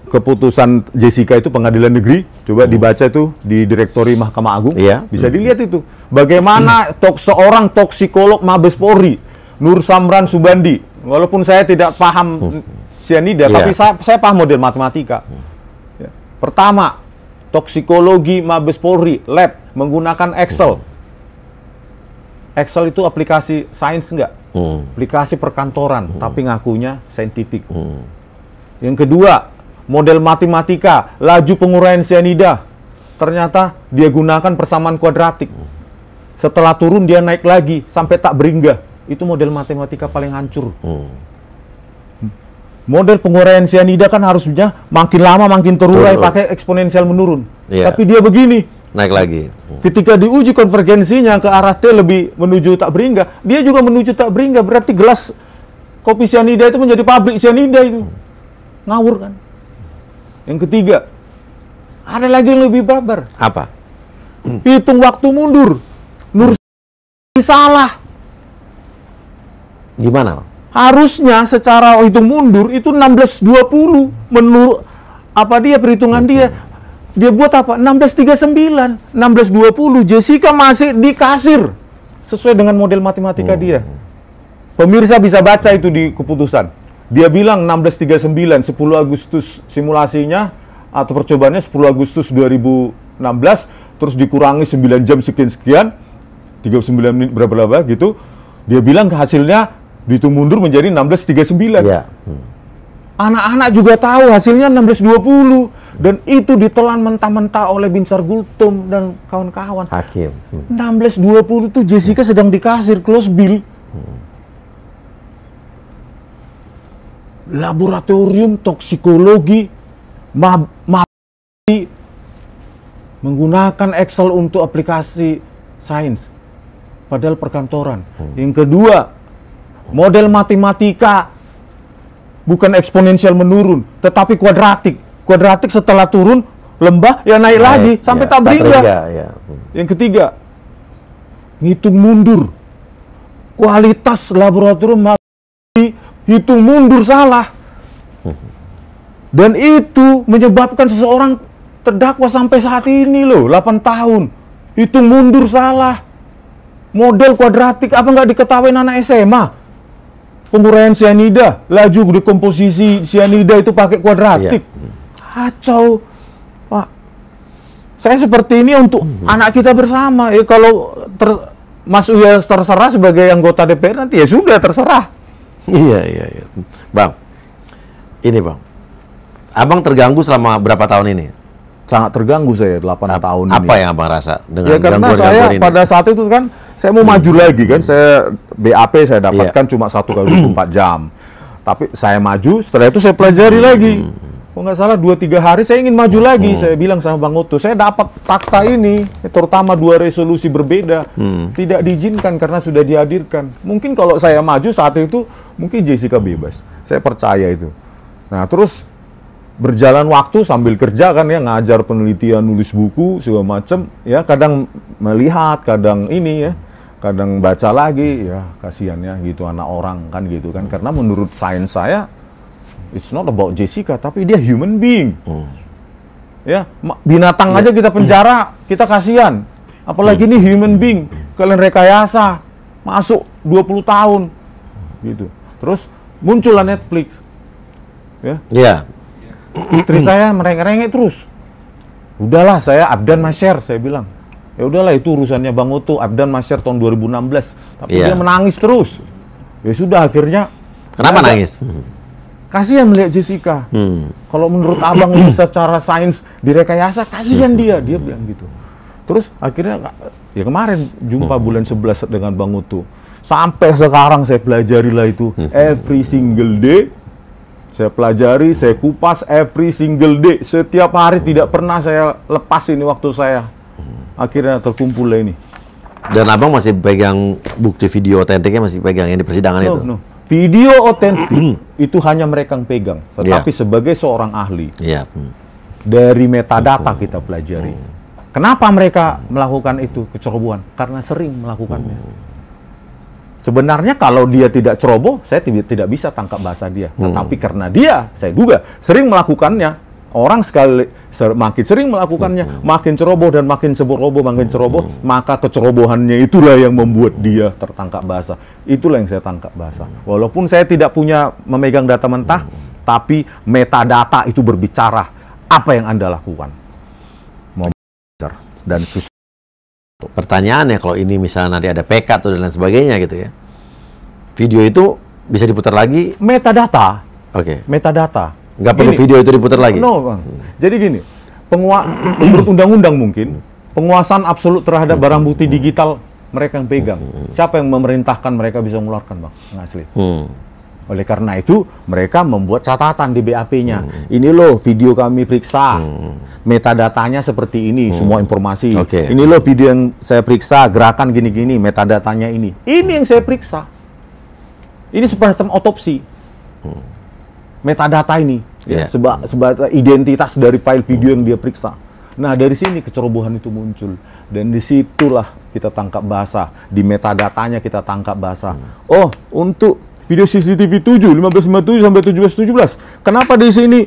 keputusan Jessica itu pengadilan negeri, coba dibaca itu di Direktori Mahkamah Agung, bisa dilihat itu bagaimana seorang toksikolog Mabes Polri Nur Samran Subandi, walaupun saya tidak paham cyanida, tapi saya paham model matematika. Pertama, toksikologi Mabes Polri lab menggunakan Excel. Excel itu aplikasi sains enggak? Aplikasi perkantoran, tapi ngakunya saintifik. Yang kedua, model matematika, laju penguraian cyanida. Ternyata dia gunakan persamaan kuadratik. Setelah turun dia naik lagi sampai tak beringga. Itu model matematika paling hancur. Model penguraian cyanida kan harusnya makin lama makin terurai pakai eksponensial menurun. Tapi dia begini. Naik lagi. Ketika diuji konvergensinya ke arah T lebih menuju tak beringga, dia juga menuju tak beringga. Berarti gelas kopi cyanida itu menjadi pabrik cyanida itu. Ngawur kan? Yang ketiga, ada lagi yang lebih barbar. Apa? Hitung waktu mundur. Nur salah. Gimana, Bang? Harusnya secara hitung mundur itu 16.20 menurut perhitungan dia. Dia buat apa? 16.39, 16.20. Jessica masih di kasir sesuai dengan model matematika dia. Pemirsa bisa baca itu di keputusan. Dia bilang 16.39, 10 Agustus simulasinya atau percobaannya 10 Agustus 2016, terus dikurangi 9 jam sekian-sekian, 39 menit berapa gitu. Dia bilang hasilnya dihitung mundur menjadi 16.39. Anak-anak juga tahu hasilnya 16.20 dan itu ditelan mentah-mentah oleh Binsar Gultom dan kawan-kawan. Hakim. 16.20 itu Jessica sedang di kasir, close bill. laboratorium toksikologi, menggunakan Excel untuk aplikasi sains, padahal perkantoran. Yang kedua, model matematika bukan eksponensial menurun, tetapi kuadratik. Kuadratik setelah turun lembah ya naik lagi sampai tak beringa. Yang ketiga, ngitung mundur. Kualitas laboratorium hitung mundur salah. Dan itu menyebabkan seseorang terdakwa sampai saat ini loh, 8 tahun. Hitung mundur salah. Model kuadratik, apa nggak diketahui anak SMA? Penguraian cyanida, laju dekomposisi cyanida itu pakai kuadratik. Kacau, Pak. Saya seperti ini untuk anak kita bersama. Ya kalau Mas Uya terserah sebagai anggota DPR nanti ya sudah terserah. Iya. Bang, ini Bang, Abang terganggu selama berapa tahun ini? Sangat terganggu saya 8 tahun ini. Apa yang Abang rasa dengan ya karena saya ini? Pada saat itu kan saya mau maju lagi kan, saya BAP saya dapatkan cuma 1 kali 24 jam. Tapi saya maju, setelah itu saya pelajari lagi. Kalau nggak salah 2-3 hari saya ingin maju lagi. Saya bilang sama Bang Otto, saya dapat fakta ini, terutama 2 resolusi berbeda, tidak diizinkan karena sudah dihadirkan. Mungkin kalau saya maju saat itu, mungkin Jessica bebas. Saya percaya itu. Nah terus berjalan waktu sambil kerja kan ya, ngajar penelitian, nulis buku segala macam ya, kadang melihat, kadang ini ya, kadang baca lagi ya, kasihan ya gitu anak orang kan gitu kan, karena menurut sains saya it's not about Jessica tapi dia human being. Ya, binatang aja kita penjara, kita kasihan. Apalagi ini human being, kalian rekayasa masuk 20 tahun gitu. Terus muncullah Netflix. Ya. Iya. Istri saya merengek-rengek terus. Udahlah, saya Afdan Masyar, saya bilang. Ya udahlah, itu urusannya Bang Otto, Afdan Masyar tahun 2016. Tapi dia menangis terus. Ya sudah, akhirnya. Kenapa nangis? Kasihan melihat Jessica. Kalau menurut Abang ini secara sains direkayasa, kasihan dia bilang gitu. Terus akhirnya, ya kemarin jumpa bulan 11 dengan Bang Otto. Sampai sekarang saya pelajarilah itu every single day. Saya pelajari, saya kupas every single day. Setiap hari tidak pernah saya lepas ini waktu saya. Akhirnya terkumpul lah ini. Dan Abang masih pegang bukti video otentiknya, masih pegang yang di persidangan itu? No. Video otentik itu hanya mereka yang pegang. Tetapi sebagai seorang ahli, dari metadata kita pelajari. Kenapa mereka melakukan itu, kecerobohan? Karena sering melakukannya. Sebenarnya kalau dia tidak ceroboh, saya tidak bisa tangkap bahasa dia. Tetapi karena dia, saya duga, sering melakukannya, orang makin sering melakukannya, makin ceroboh dan makin ceroboh, maka kecerobohannya itulah yang membuat dia tertangkap basah. Itulah yang saya tangkap basah. Walaupun saya tidak punya memegang data mentah, tapi metadata itu berbicara apa yang Anda lakukan. Mau belajar dan pertanyaannya, kalau ini misalnya nanti ada PK atau dan lain sebagainya gitu ya, video itu bisa diputar lagi? Metadata. Oke. Metadata. Nggak perlu video itu diputar lagi? No, Bang. Jadi gini, menurut undang-undang mungkin, penguasaan absolut terhadap barang bukti digital mereka yang pegang. Siapa yang memerintahkan mereka bisa mengeluarkan, Bang? Yang asli. Oleh karena itu, mereka membuat catatan di BAP-nya. Ini loh video kami periksa. Metadatanya seperti ini, semua informasi. Ini loh video yang saya periksa, gerakan gini-gini, metadatanya ini. Ini yang saya periksa. Ini semacam otopsi. Metadata ini. Sebagai identitas dari file video yang dia periksa. Nah, dari sini kecerobohan itu muncul. Dan disitulah kita tangkap basah. Di metadatanya kita tangkap basah. Oh, untuk video CCTV 7, 1557 sampai 1717. Kenapa di sini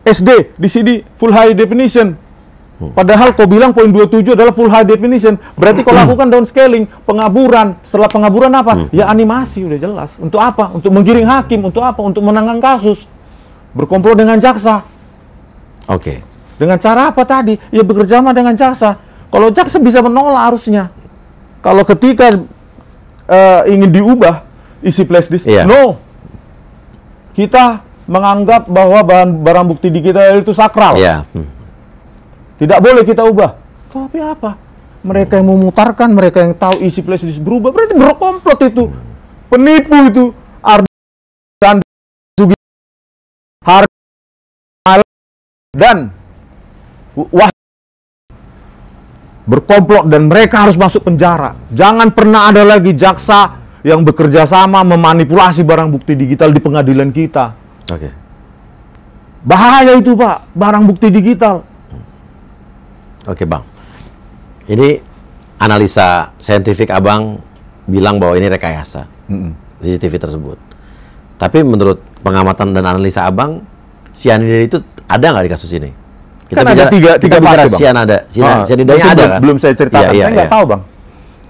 SD, di sini full high definition? Padahal kau bilang poin 27 adalah full high definition. Berarti kau lakukan downscaling, pengaburan. Setelah pengaburan apa? Ya animasi, udah jelas. Untuk apa? Untuk menggiring hakim. Untuk apa? Untuk menangkan kasus. Berkomplot dengan jaksa. Dengan cara apa tadi? Ya bekerja sama dengan jaksa. Kalau jaksa bisa menolak harusnya. Kalau ketika ingin diubah isi flash disk, no. Kita menganggap bahwa barang bukti digital itu sakral. Tidak boleh kita ubah. Tapi apa? Mereka yang memutarkan, mereka yang tahu isi flash disk berubah, berarti berkomplot itu. Penipu itu. Harga dan wah berkomplot dan mereka harus masuk penjara. Jangan pernah ada lagi jaksa yang bekerja sama memanipulasi barang bukti digital di pengadilan kita. Oke. Bahaya itu, Pak, barang bukti digital. Oke, Bang. Ini analisa saintifik Abang bilang bahwa ini rekayasa CCTV tersebut. Tapi menurut pengamatan dan analisa Abang, cyanida itu ada nggak di kasus ini? Kan ada tiga fase, Bang. Cyanidanya ada kan? Belum saya ceritakan, saya nggak tahu, Bang.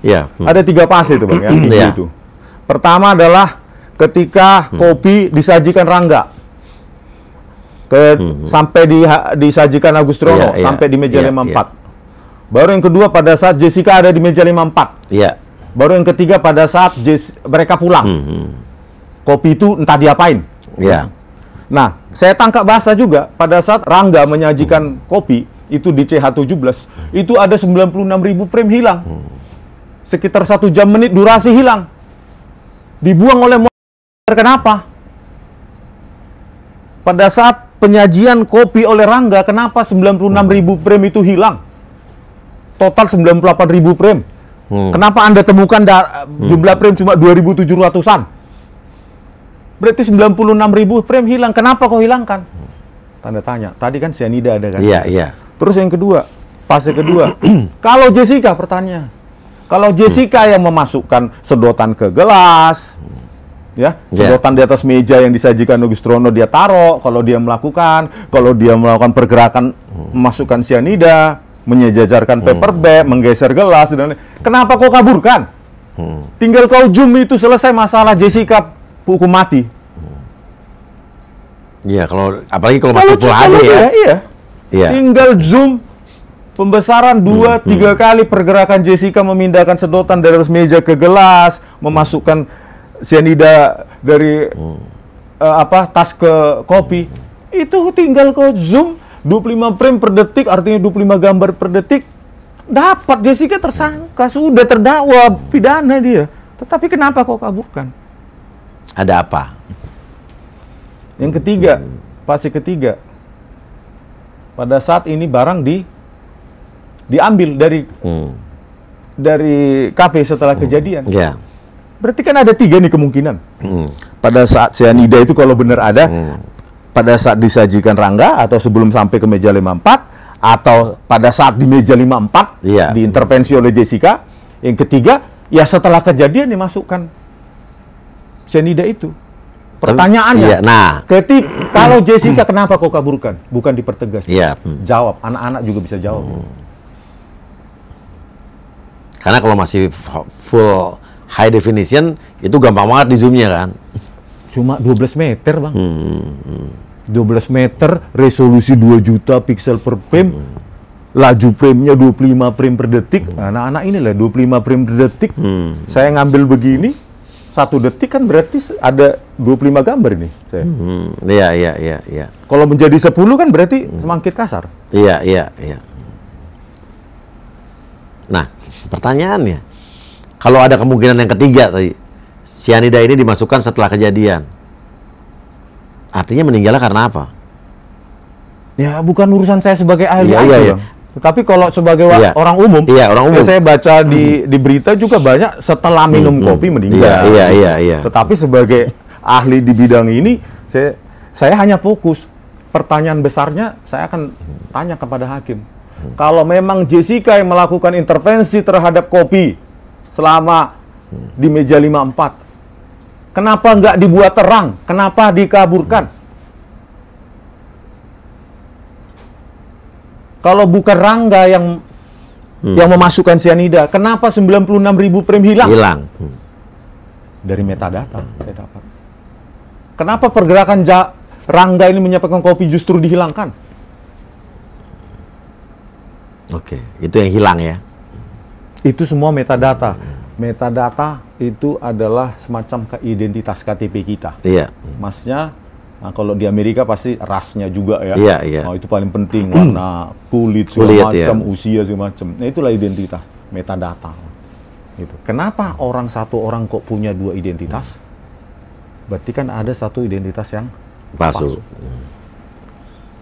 Iya. Ada 3 fase itu, Bang, ya, itu. Pertama adalah ketika kopi disajikan Rangga. Sampai disajikan Agustrono, sampai di meja 54. Baru yang kedua pada saat Jessica ada di meja 54. Iya. Baru yang ketiga pada saat mereka pulang. Kopi itu entah diapain. Iya. Nah, saya tangkap bahasa juga pada saat Rangga menyajikan kopi itu di CH17, itu ada 96.000 frame hilang. Sekitar 1 jam menit durasi hilang. Dibuang oleh kenapa? Pada saat penyajian kopi oleh Rangga, kenapa 96.000 frame itu hilang? Total 98.000 frame. Kenapa Anda temukan jumlah frame cuma 2.700-an? Berarti 96.000 frame hilang. Kenapa kau hilangkan? Tanda tanya. Tadi kan cyanida ada kan? Iya, iya. Terus yang kedua, fase kedua. Kalau Jessica, pertanyaan. Kalau Jessica yang memasukkan sedotan ke gelas, ya, sedotan di atas meja yang disajikan Agustrono dia taruh, kalau dia melakukan pergerakan memasukkan cyanida, menyejajarkan paper bag, menggeser gelas dan kenapa kau kaburkan? Tinggal kau zoom itu selesai masalah Jessica hukum mati. Iya, apalagi kalau masih full HD ya. Iya. Tinggal zoom pembesaran 2-3 kali pergerakan Jessica memindahkan sedotan dari atas meja ke gelas, memasukkan cyanida dari tas ke kopi, itu tinggal kau zoom 25 frame per detik, artinya 25 gambar per detik, dapat Jessica tersangka, sudah terdakwa pidana dia. Tetapi kenapa kau kaburkan? Ada apa? Yang ketiga, fase ketiga, pada saat ini barang diambil dari kafe setelah kejadian. Yeah. Berarti kan ada 3 nih kemungkinan. Pada saat cyanida itu kalau benar ada, pada saat disajikan Rangga atau sebelum sampai ke meja 54, atau pada saat di meja 54 diintervensi oleh Jessica. Yang ketiga, ya setelah kejadian dimasukkan cyanida itu. Pertanyaannya, kalau Jessica kenapa kau kaburkan? Bukan dipertegas. Jawab, anak-anak juga bisa jawab. Karena kalau masih full high definition, itu gampang banget di zoomnya kan. Cuma 12 meter, Bang. 12 meter, resolusi 2 juta pixel per frame, laju frame-nya 25 frame per detik. Anak-anak inilah 25 frame per detik. Saya ngambil begini, 1 detik kan berarti ada 25 gambar ini. Iya. Kalau menjadi 10 kan berarti semakin kasar. Iya. Nah, pertanyaannya, kalau ada kemungkinan yang ketiga tadi, cyanida ini dimasukkan setelah kejadian, artinya meninggalnya karena apa? Ya, bukan urusan saya sebagai ahli. Iya. Tapi kalau sebagai orang umum, saya baca di berita juga banyak setelah minum kopi meninggal. Iya. Tetapi sebagai ahli di bidang ini, saya hanya fokus. Pertanyaan besarnya, saya akan tanya kepada hakim. Kalau memang Jessica yang melakukan intervensi terhadap kopi selama di meja 54, kenapa nggak dibuat terang? Kenapa dikaburkan? Kalau bukan Rangga yang memasukkan cyanida, kenapa 96.000 frame hilang? Dari metadata saya dapat. Kenapa pergerakan Rangga ini menyampaikan kopi justru dihilangkan? Oke, itu yang hilang ya? Itu semua metadata. Metadata itu adalah semacam identitas KTP kita. Iya. Masnya, kalau di Amerika pasti rasnya juga ya. Iya. Oh, itu paling penting, warna kulit segala macam, usia segala macam. Nah, itulah identitas, metadata. Gitu. Kenapa satu orang kok punya 2 identitas? Berarti kan ada satu identitas yang palsu.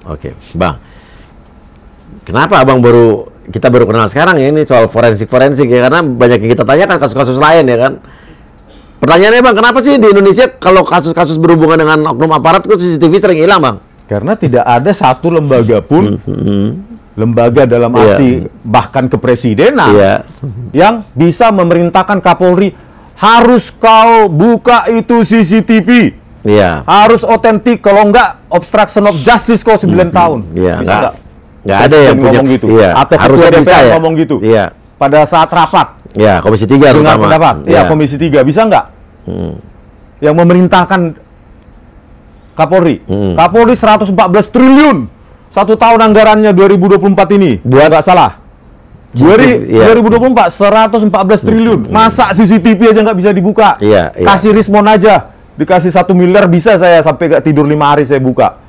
Oke, Bang. Kenapa Abang kita baru kenal sekarang ya ini soal forensik ya, karena banyak yang kita tanyakan kasus-kasus lain ya kan. Pertanyaannya Bang, kenapa sih di Indonesia kalau kasus-kasus berhubungan dengan oknum aparat itu CCTV sering hilang Bang? Karena tidak ada satu lembaga pun, lembaga dalam arti bahkan kepresidenan, yang bisa memerintahkan Kapolri, harus kau buka itu CCTV. Harus otentik, kalau enggak obstruction of justice kau 9 tahun. Bisa nggak ada yang punya ngomong gitu. Atau harus ketua DPR ngomong gitu. Pada saat rapat. Komisi 3 dengar pendapat. Komisi 3 bisa nggak? Yang memerintahkan Kapolri. Kapolri 114 triliun. 1 tahun anggarannya 2024 ini. Buat nggak salah. 2024 114 triliun. Masa CCTV aja nggak bisa dibuka? Kasih Rismon aja. Dikasih 1 miliar bisa saya sampai nggak tidur 5 hari saya buka.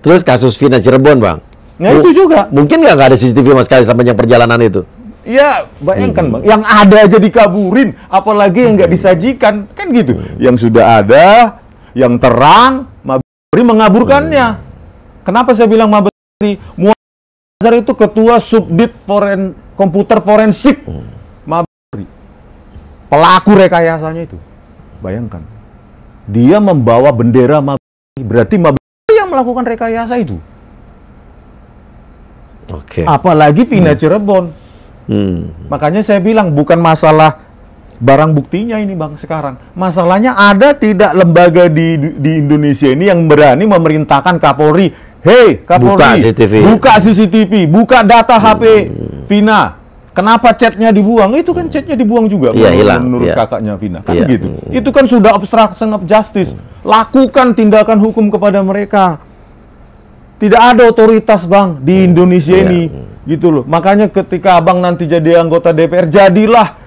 Terus kasus Vina Cirebon Bang. Nah itu juga. Mungkin nggak ada CCTV sama sekali sepanjang perjalanan itu. Ya, bayangkan Bang, yang ada aja dikaburin, apalagi yang nggak disajikan, kan gitu. Yang sudah ada, yang terang, Mabes Polri mengaburkannya. Kenapa saya bilang Mabes Polri? Muazzar itu ketua Subdit Komputer Forensik Mabes Polri. Pelaku rekayasanya itu. Bayangkan. Dia membawa bendera Mabes Polri, berarti Mabes Polri yang melakukan rekayasa itu. Apalagi Vina Cirebon. Makanya saya bilang bukan masalah barang buktinya ini Bang sekarang. Masalahnya ada tidak lembaga di Indonesia ini yang berani memerintahkan Kapolri, "Hei Kapolri, buka CCTV, buka data HP Vina. Kenapa chatnya dibuang?" Itu kan chatnya dibuang juga menurut kakaknya Vina. Kan gitu. Itu kan sudah obstruction of justice. Lakukan tindakan hukum kepada mereka. Tidak ada otoritas Bang di Indonesia ini. Gitu loh. Makanya ketika Abang nanti jadi anggota DPR, jadilah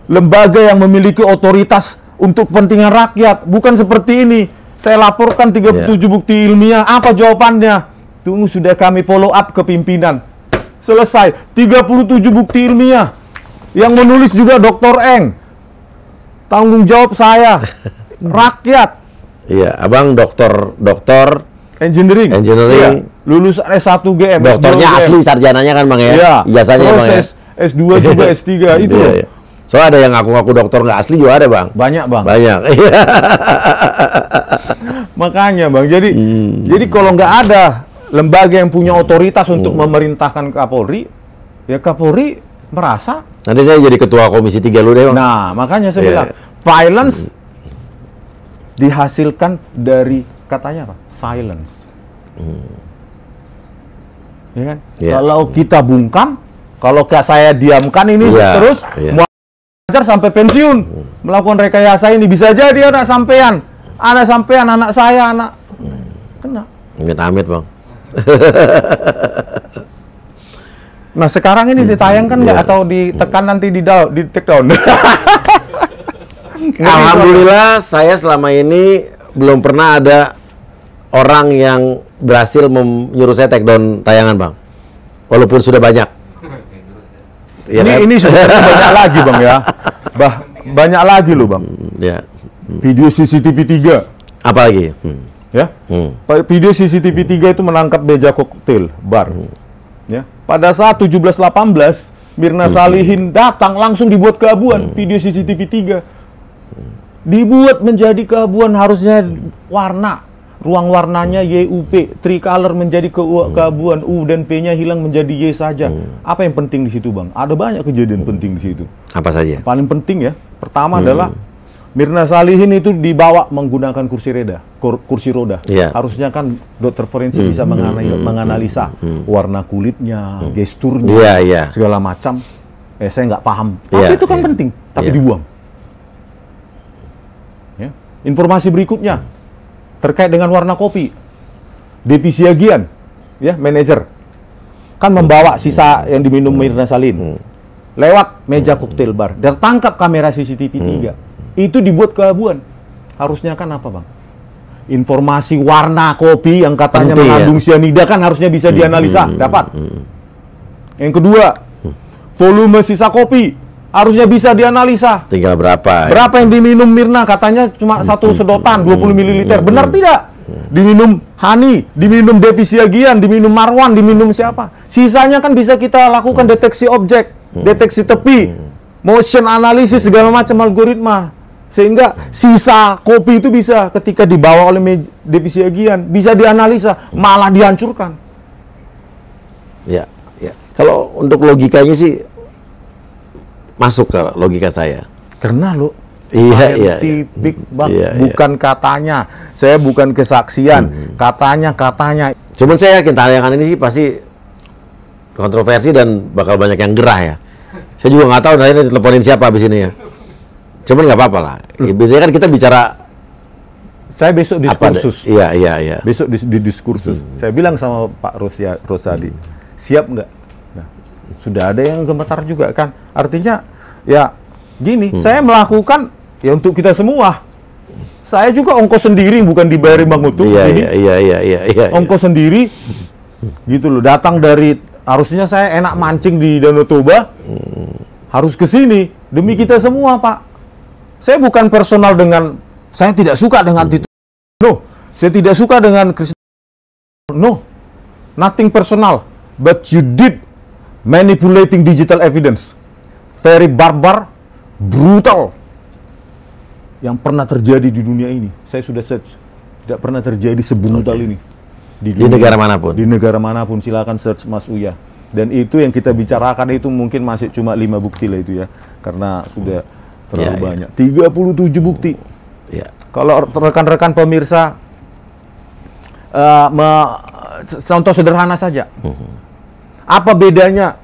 lembaga yang memiliki otoritas untuk kepentingan rakyat. Bukan seperti ini. Saya laporkan 37 bukti ilmiah. Apa jawabannya? Tunggu, sudah kami follow up ke pimpinan. Selesai. 37 bukti ilmiah. Yang menulis juga Dr. Eng. Tanggung jawab saya. Rakyat. Abang dokter Engineering. Lulus S1 GM. Dokternya asli, sarjananya kan Bang ya? Ijazahnya Bang ya? S2 juga S3 itu loh. Soalnya ada yang ngaku-ngaku dokter nggak asli juga ada Bang. Banyak Bang. Banyak. Makanya Bang, jadi kalau nggak ada lembaga yang punya otoritas untuk memerintahkan Kapolri, ya Kapolri merasa. Nanti saya jadi ketua Komisi 3 dulu deh Bang. Nah, makanya saya bilang, violence dihasilkan dari katanya apa? Silence. Ya kan? Kalau kita bungkam, kalau saya diamkan ini terus mau ajar sampai pensiun melakukan rekayasa ini, bisa jadi anak sampean, anak saya, kena. Amit-amit Bang. Nah sekarang ini ditayangkan nggak atau ditekan nanti di take down? Alhamdulillah saya selama ini belum pernah ada orang yang berhasil menyuruh saya take down tayangan Bang. Walaupun sudah banyak. Ini sudah banyak lagi Bang ya. Banyak lagi loh Bang. Video CCTV 3. Apa lagi? Video CCTV 3 itu menangkap meja koktail bar. Pada saat 17.18 Mirna Salihin datang langsung dibuat keabuan video CCTV 3. Dibuat menjadi keabuan, harusnya ruang warnanya YUV, tricolor menjadi keabuan, U dan V-nya hilang menjadi Y saja. Apa yang penting di situ Bang? Ada banyak kejadian penting di situ. Apa saja? Paling penting ya, pertama adalah Mirna Salihin itu dibawa menggunakan kursi roda. Harusnya kan dokter forensik bisa menganalisa warna kulitnya, gesturnya, segala macam. Saya nggak paham. Tapi itu kan penting, tapi dibuang. Informasi berikutnya terkait dengan warna kopi. Devi Siagian, manajer, kan membawa sisa yang diminum Mirna Salihin lewat meja koktail bar. Tertangkap kamera CCTV 3. Itu dibuat keabuan. Harusnya kan apa Bang? Informasi warna kopi yang katanya mengandung cyanida kan harusnya bisa dianalisa, dapat. Yang kedua, volume sisa kopi harusnya bisa dianalisa. Tinggal berapa? Berapa yang diminum Mirna? Katanya cuma 1 sedotan, 20 ml. Benar tidak? diminum Hani, diminum Devi Siagian, diminum Marwan, diminum siapa. Sisanya kan bisa kita lakukan deteksi objek, deteksi tepi, motion analysis, segala macam algoritma. Sehingga sisa kopi itu bisa ketika dibawa oleh Devi Siagian, bisa dianalisa, malah dihancurkan. Ya, ya. Kalau untuk logikanya sih masuk ke logika saya. Karena lo scientific, bukan katanya. Saya bukan kesaksian, katanya. Cuman saya yakin tayangan ini sih pasti kontroversi dan bakal banyak yang gerah ya. Saya juga nggak tahu nanti teleponin siapa abis ini ya. Cuman nggak apa-apa lah. Biasanya kan kita bicara. Saya besok diskursus. Iya. Besok di diskursus. Saya bilang sama Pak Rosadi, siap nggak? Nah, sudah ada yang gemetar juga kan. Artinya ya gini, saya melakukan ya untuk kita semua. Saya juga ongkos sendiri, bukan dibayar Bang Utuh. Iya. Ongkos sendiri, gitu loh. Datang dari, harusnya saya enak mancing di Danau Toba, harus ke sini demi kita semua, Pak. Saya bukan personal dengan, saya tidak suka dengan Tito. No, saya tidak suka dengan no, nothing personal. But you did manipulating digital evidence. Very barbar, brutal. Yang pernah terjadi di dunia ini. Saya sudah search. Tidak pernah terjadi sebrutal ini. Di negara manapun? Di negara manapun. Silakan search Mas Uya. Dan itu yang kita bicarakan itu mungkin masih cuma 5 bukti lah itu ya. Karena sudah terlalu banyak. 37 bukti. Kalau rekan-rekan pemirsa, contoh sederhana saja. Apa bedanya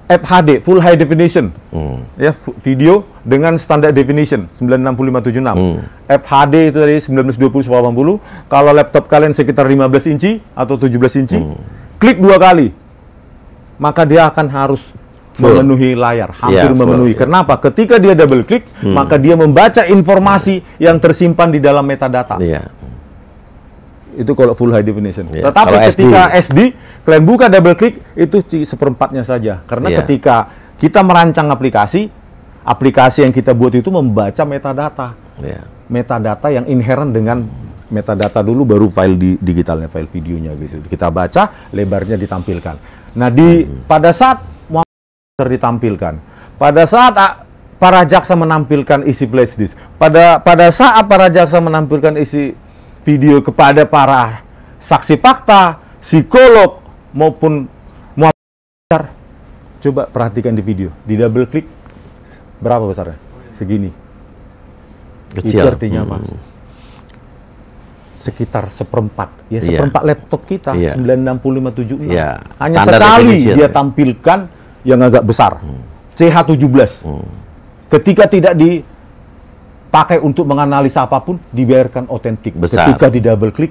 FHD, Full High Definition, ya video dengan Standard Definition 96576. FHD itu tadi 1920x80. Kalau laptop kalian sekitar 15 inci atau 17 inci, klik 2 kali, maka dia akan harus memenuhi layar, hampir memenuhi. Kenapa? Ketika dia double klik, maka dia membaca informasi yang tersimpan di dalam metadata. Itu kalau full high definition. Tetapi kalau ketika SD, kalian buka double klik, itu seperempatnya saja. Karena ketika kita merancang aplikasi yang kita buat itu membaca metadata. Metadata yang inherent dengan metadata dulu, baru file digitalnya, file videonya gitu. Kita baca, lebarnya ditampilkan. Nah, pada saat ditampilkan, pada saat para jaksa menampilkan isi flash disk, pada saat para jaksa menampilkan isi video kepada para saksi fakta, psikolog maupun muhafizar, coba perhatikan di video, di double klik berapa besarnya? Segini. Kecil. Itu artinya apa? Sekitar seperempat, ya seperempat laptop kita 96576. Hanya sekali dia tampilkan yang agak besar, CH17. Ketika tidak dipakai untuk menganalisa apapun, dibiarkan otentik. Ketika di double klik,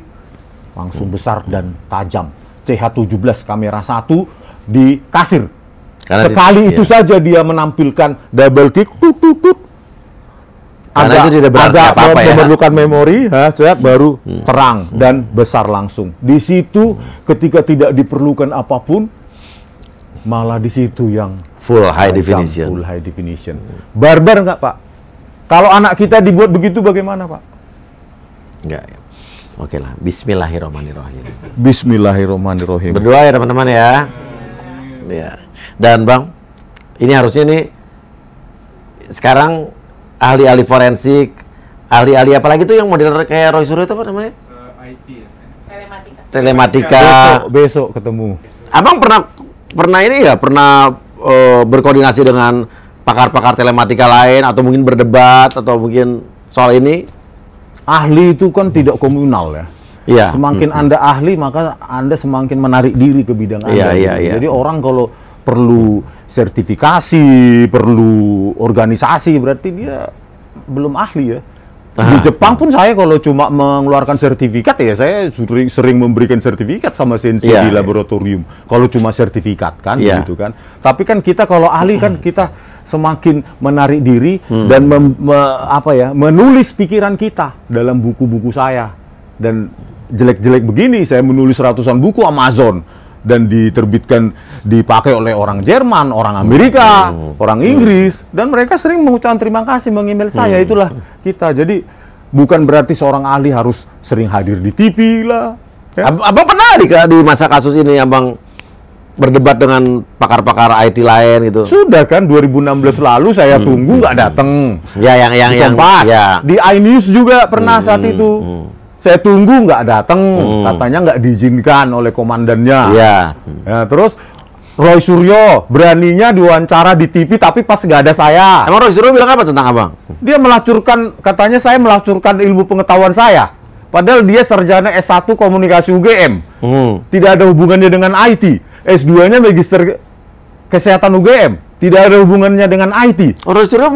langsung besar dan tajam. CH17 kamera 1 di kasir. Karena sekali itu saja dia menampilkan double klik, agak memerlukan memori, baru terang dan besar langsung. Di situ ketika tidak diperlukan apapun, malah di situ yang full high definition. Full high definition. Barbar nggak, Pak? Kalau anak kita dibuat begitu bagaimana, Pak? Enggak. Oke lah. Bismillahirrahmanirrahim. Bismillahirrahmanirrahim. Berdoa ya teman-teman ya. Dan Bang, ini harusnya nih sekarang ahli-ahli forensik, ahli-ahli apalagi tuh yang model kayak Roy Suryo itu apa namanya? IT. Telematika. Besok ketemu. Abang pernah ini ya, pernah berkoordinasi dengan pakar-pakar telematika lain atau mungkin berdebat atau mungkin soal ini? Ahli itu kan tidak komunal ya. Semakin Anda ahli, maka Anda semakin menarik diri ke bidang Anda. Jadi orang kalau perlu sertifikasi, perlu organisasi, berarti dia belum ahli ya. Di Jepang pun saya kalau cuma mengeluarkan sertifikat ya saya sering memberikan sertifikat sama sensei di laboratorium. Kalau cuma sertifikat kan gitu kan. Tapi kan kita kalau ahli kan kita semakin menarik diri dan menulis pikiran kita dalam buku-buku saya. Dan jelek-jelek begini saya menulis ratusan buku Amazon dan diterbitkan, dipakai oleh orang Jerman, orang Amerika, orang Inggris, dan mereka sering mengucapkan terima kasih, meng-email saya. Itulah kita. Jadi Bukan berarti seorang ahli harus sering hadir di TV lah. Ya? Abang pernah di masa kasus ini Abang berdebat dengan pakar-pakar IT lain gitu? Sudah kan 2016 lalu saya tunggu nggak datang. Ya yang Kompas. ya. Di iNews juga pernah saat itu. Saya tunggu nggak datang, katanya nggak diizinkan oleh komandannya. Iya. Ya, terus Roy Suryo beraninya diwawancara di TV tapi pas nggak ada saya. Emang Roy Suryo bilang apa tentang Abang? Dia melacurkan, katanya saya melacurkan ilmu pengetahuan saya. Padahal dia sarjana S1 Komunikasi UGM. Tidak ada hubungannya dengan IT. S2-nya Magister Kesehatan UGM. Tidak ada hubungannya dengan IT. Roy Suryo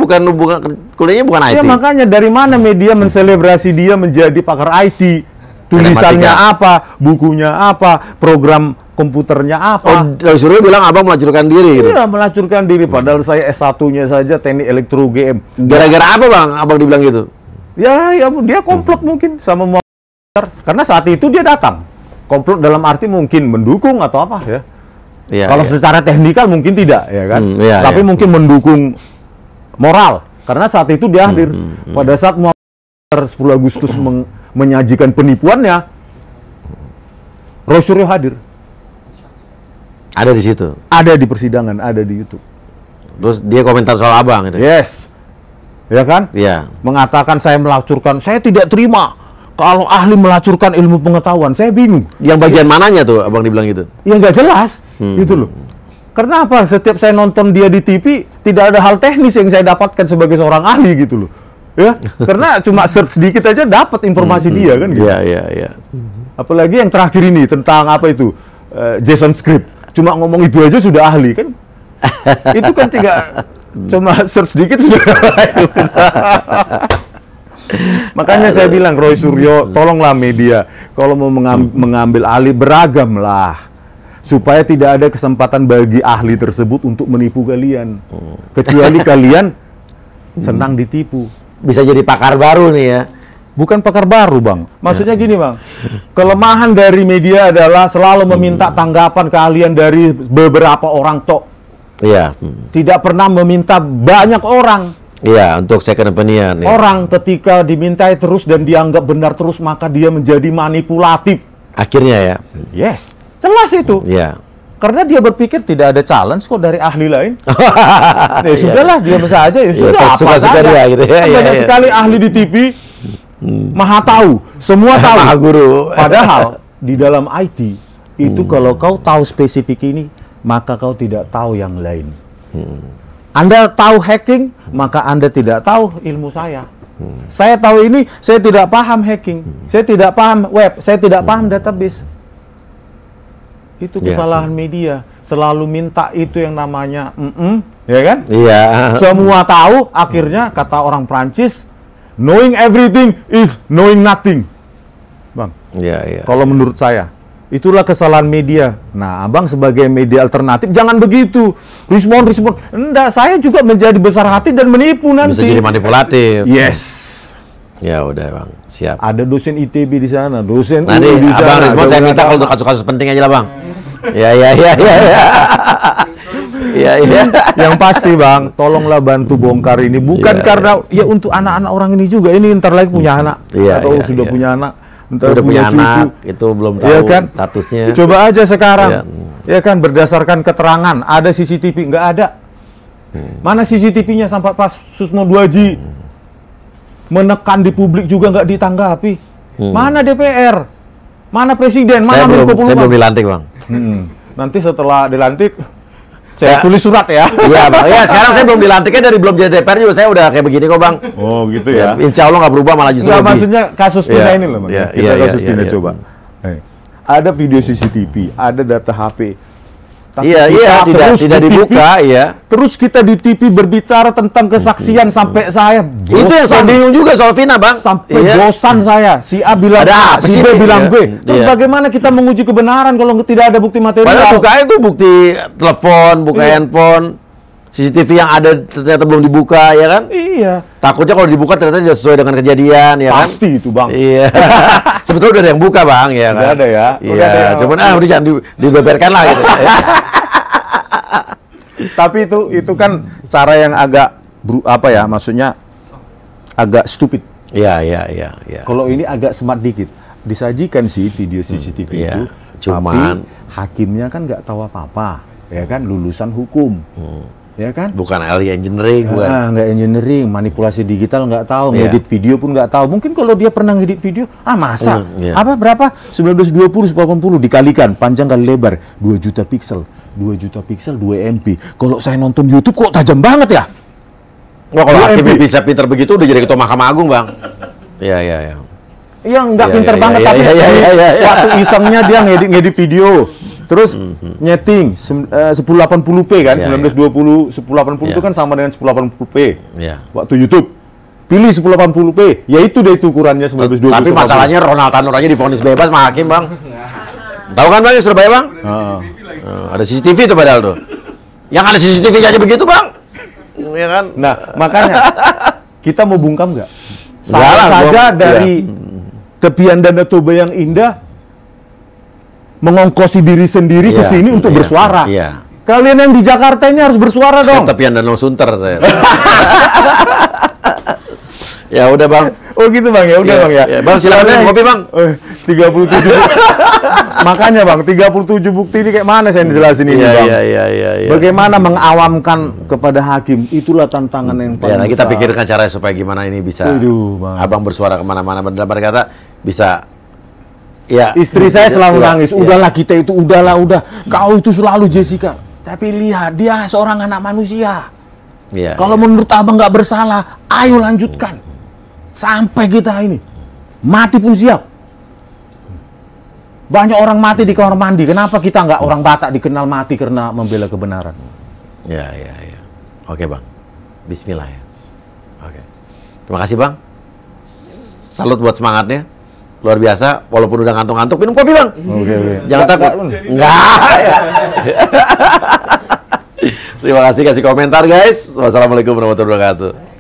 kuliahnya bukan IT. Ya makanya dari mana media menselebrasi dia menjadi pakar IT? Tulisannya apa, bukunya apa, program komputernya apa. Roy Suryo bilang Abang melacurkan diri gitu? Iya, melacurkan diri. Padahal saya S1-nya saja Teknik Elektro UGM. Gara-gara apa Bang Abang dibilang gitu? Ya dia komplot mungkin sama Muhammad. Karena saat itu dia datang. Komplot dalam arti mungkin mendukung atau apa ya. Ya, kalau secara teknikal mungkin tidak, ya kan? Tapi mungkin mendukung moral. Karena saat itu dia hadir. Pada saat Muhammad 10 Agustus menyajikan penipuannya, Roy Suryo hadir. Ada di situ? Ada di persidangan, ada di YouTube. Terus dia komentar soal Abang gitu? Yes. Ya kan? Iya. Mengatakan saya melacurkan, saya tidak terima kalau ahli melacurkan ilmu pengetahuan. Saya bingung. Yang bagian mananya tuh Abang dibilang gitu? Ya nggak jelas. Gitu loh. Karena apa? Setiap saya nonton dia di TV, tidak ada hal teknis yang saya dapatkan sebagai seorang ahli gitu loh. Ya, karena cuma search sedikit aja dapat informasi dia kan gitu. Iya. Apalagi yang terakhir ini tentang apa itu? JSON script. Cuma ngomong itu aja sudah ahli kan? Itu kan cuma search sedikit sudah. Makanya saya bilang Roy Suryo, tolonglah media kalau mau mengambil alih beragamlah. Supaya tidak ada kesempatan bagi ahli tersebut untuk menipu kalian. Kecuali kalian senang ditipu. Bisa jadi pakar baru nih ya. Bukan pakar baru, Bang. Maksudnya gini, Bang. Kelemahan dari media adalah selalu meminta tanggapan keahlian dari beberapa orang tok. Iya. Tidak pernah meminta banyak orang. Iya, untuk second opinion. Ya. Orang ketika dimintai terus dan dianggap benar terus, maka dia menjadi manipulatif. Akhirnya ya. Yes. Jelas itu. Iya. Karena dia berpikir tidak ada challenge kok dari ahli lain. Ya sudahlah, diam saja. Ya sudah, apa saja. Dia, gitu. Banyak sekali ahli di TV, maha tahu, semua tahu. Maha guru. Padahal di dalam IT, itu kalau kau tahu spesifik ini, maka kau tidak tahu yang lain. Anda tahu hacking, maka Anda tidak tahu ilmu saya. Saya tahu ini, saya tidak paham hacking. Saya tidak paham web, saya tidak paham database. Itu kesalahan media, selalu minta itu yang namanya ya kan? Iya. Semua tahu, akhirnya kata orang Prancis, knowing everything is knowing nothing. Bang. Iya. Kalau menurut saya, itulah kesalahan media. Nah, Abang sebagai media alternatif jangan begitu. Respon. Enggak, saya juga menjadi besar hati dan menipu nanti. Bisa jadi manipulatif. Yes. Ya udah, Bang. Siap. Ada dosen ITB di sana, dosen Nanti UI di sana. Abang respon saya minta kalau untuk kasus-kasus penting aja lah, Bang. Iya. Yang pasti, Bang, tolonglah bantu bongkar ini. Bukan karena ya untuk anak-anak orang ini juga. Ini ntar lagi punya anak atau sudah punya anak, ntar udah punya cucu. anak, itu belum tahu Ya kan? statusnya. Coba aja sekarang. Ya kan, berdasarkan keterangan, ada CCTV, nggak ada. Mana CCTV-nya sampai pas Susno 2G menekan di publik juga nggak ditanggapi. Mana DPR? Mana Presiden? Mana Menko Polhukam? Saya belum dilantik, Bang. Nanti setelah dilantik, saya tulis surat ya. Iya, Bang. Ya, sekarang saya belum dilantiknya dari belum jadi DPR juga. Saya udah kayak begini kok, Bang. Oh, gitu ya. Insya Allah nggak berubah, malah justru Nggak, lebih. maksudnya kasus pindah ini loh, Bang. Kita kasus pindah coba. Ada video CCTV, ada data HP. Tapi tidak dibuka, iya. Terus kita di TV berbicara tentang kesaksian sampai saya bosan. Itu yang saya bingung juga soal Vina, Bang. Sampai bosan saya. Si A bilang A, si B bilang B. Terus bagaimana kita menguji kebenaran kalau tidak ada bukti material? Padahal bukanya itu bukti telepon, buka handphone, CCTV yang ada ternyata belum dibuka, ya kan? Iya. Takutnya kalau dibuka ternyata tidak sesuai dengan kejadian, ya kan? Pasti itu, Bang. Iya. Sebetulnya udah ada yang buka, Bang, ya kan? Udah ada ya. Iya. Cuman udah jangan dibeberkan lah gitu. Tapi itu kan cara yang agak maksudnya agak stupid. Iya. Kalau ini agak smart dikit. Disajikan sih video CCTV itu, tapi hakimnya kan nggak tahu apa-apa, ya kan, lulusan hukum, ya kan? Bukan ahli engineering, nggak engineering, manipulasi digital nggak tahu, ngedit video pun nggak tahu. Mungkin kalau dia pernah ngedit video, masa? Apa berapa? 1920 180 dikalikan panjang kali lebar 2 juta piksel, 2 juta piksel 2 MP. Kalau saya nonton YouTube kok tajam banget ya? Wah, kalau hakim bisa pinter begitu udah jadi ketua Mahkamah Agung, Bang. Iya. Iya, nggak pinter banget, tapi waktu isengnya dia ngedit video, terus nyeting 1080p kan, 1920 1080 itu kan sama dengan 1080p. Waktu YouTube pilih 1080p, ya itu deh itu ukurannya 1920. Tapi masalahnya Ronald Tanuranya divonis bebas sama hakim, Bang. Tahu kan, Bang, Surabaya, Bang? Ada CCTV tuh padahal tuh. Yang ada CCTV-nya aja begitu, Bang. Ya kan? Nah, makanya kita mau bungkam nggak? Saja dari tepian Danau Toba yang indah mengongkosi diri sendiri ke sini untuk bersuara. Kalian yang di Jakarta ini harus bersuara dong. Tepian Danau Sunter saya. Ya udah, Bang. Oh gitu, Bang, ya udah, Bang, ya. Bang, silakan minum kopi, Bang. 37. Makanya, Bang, 37 bukti ini kayak mana saya jelasin ini, Bang. Iya. Bagaimana mengawamkan kepada hakim, itulah tantangan yang paling besar. Kita pikirkan cara supaya gimana ini bisa Abang bersuara kemana-mana, dalam kata bisa. Ya, istri saya selalu nangis, udahlah kita itu, udah. Kau itu selalu Jessica. Tapi lihat, dia seorang anak manusia. Kalau menurut Abang nggak bersalah, ayo lanjutkan. Sampai kita ini mati pun siap. Banyak orang mati di kamar mandi. Kenapa kita nggak orang Batak dikenal mati karena membela kebenaran? Ya. Oke, Bang. Bismillah ya. Oke. Terima kasih, Bang. Salut buat semangatnya. Luar biasa. Walaupun udah ngantuk-ngantuk, minum kopi, Bang. Oke. Jangan takut. Enggak. Terima kasih, kasih komentar, guys. Wassalamualaikum warahmatullahi wabarakatuh.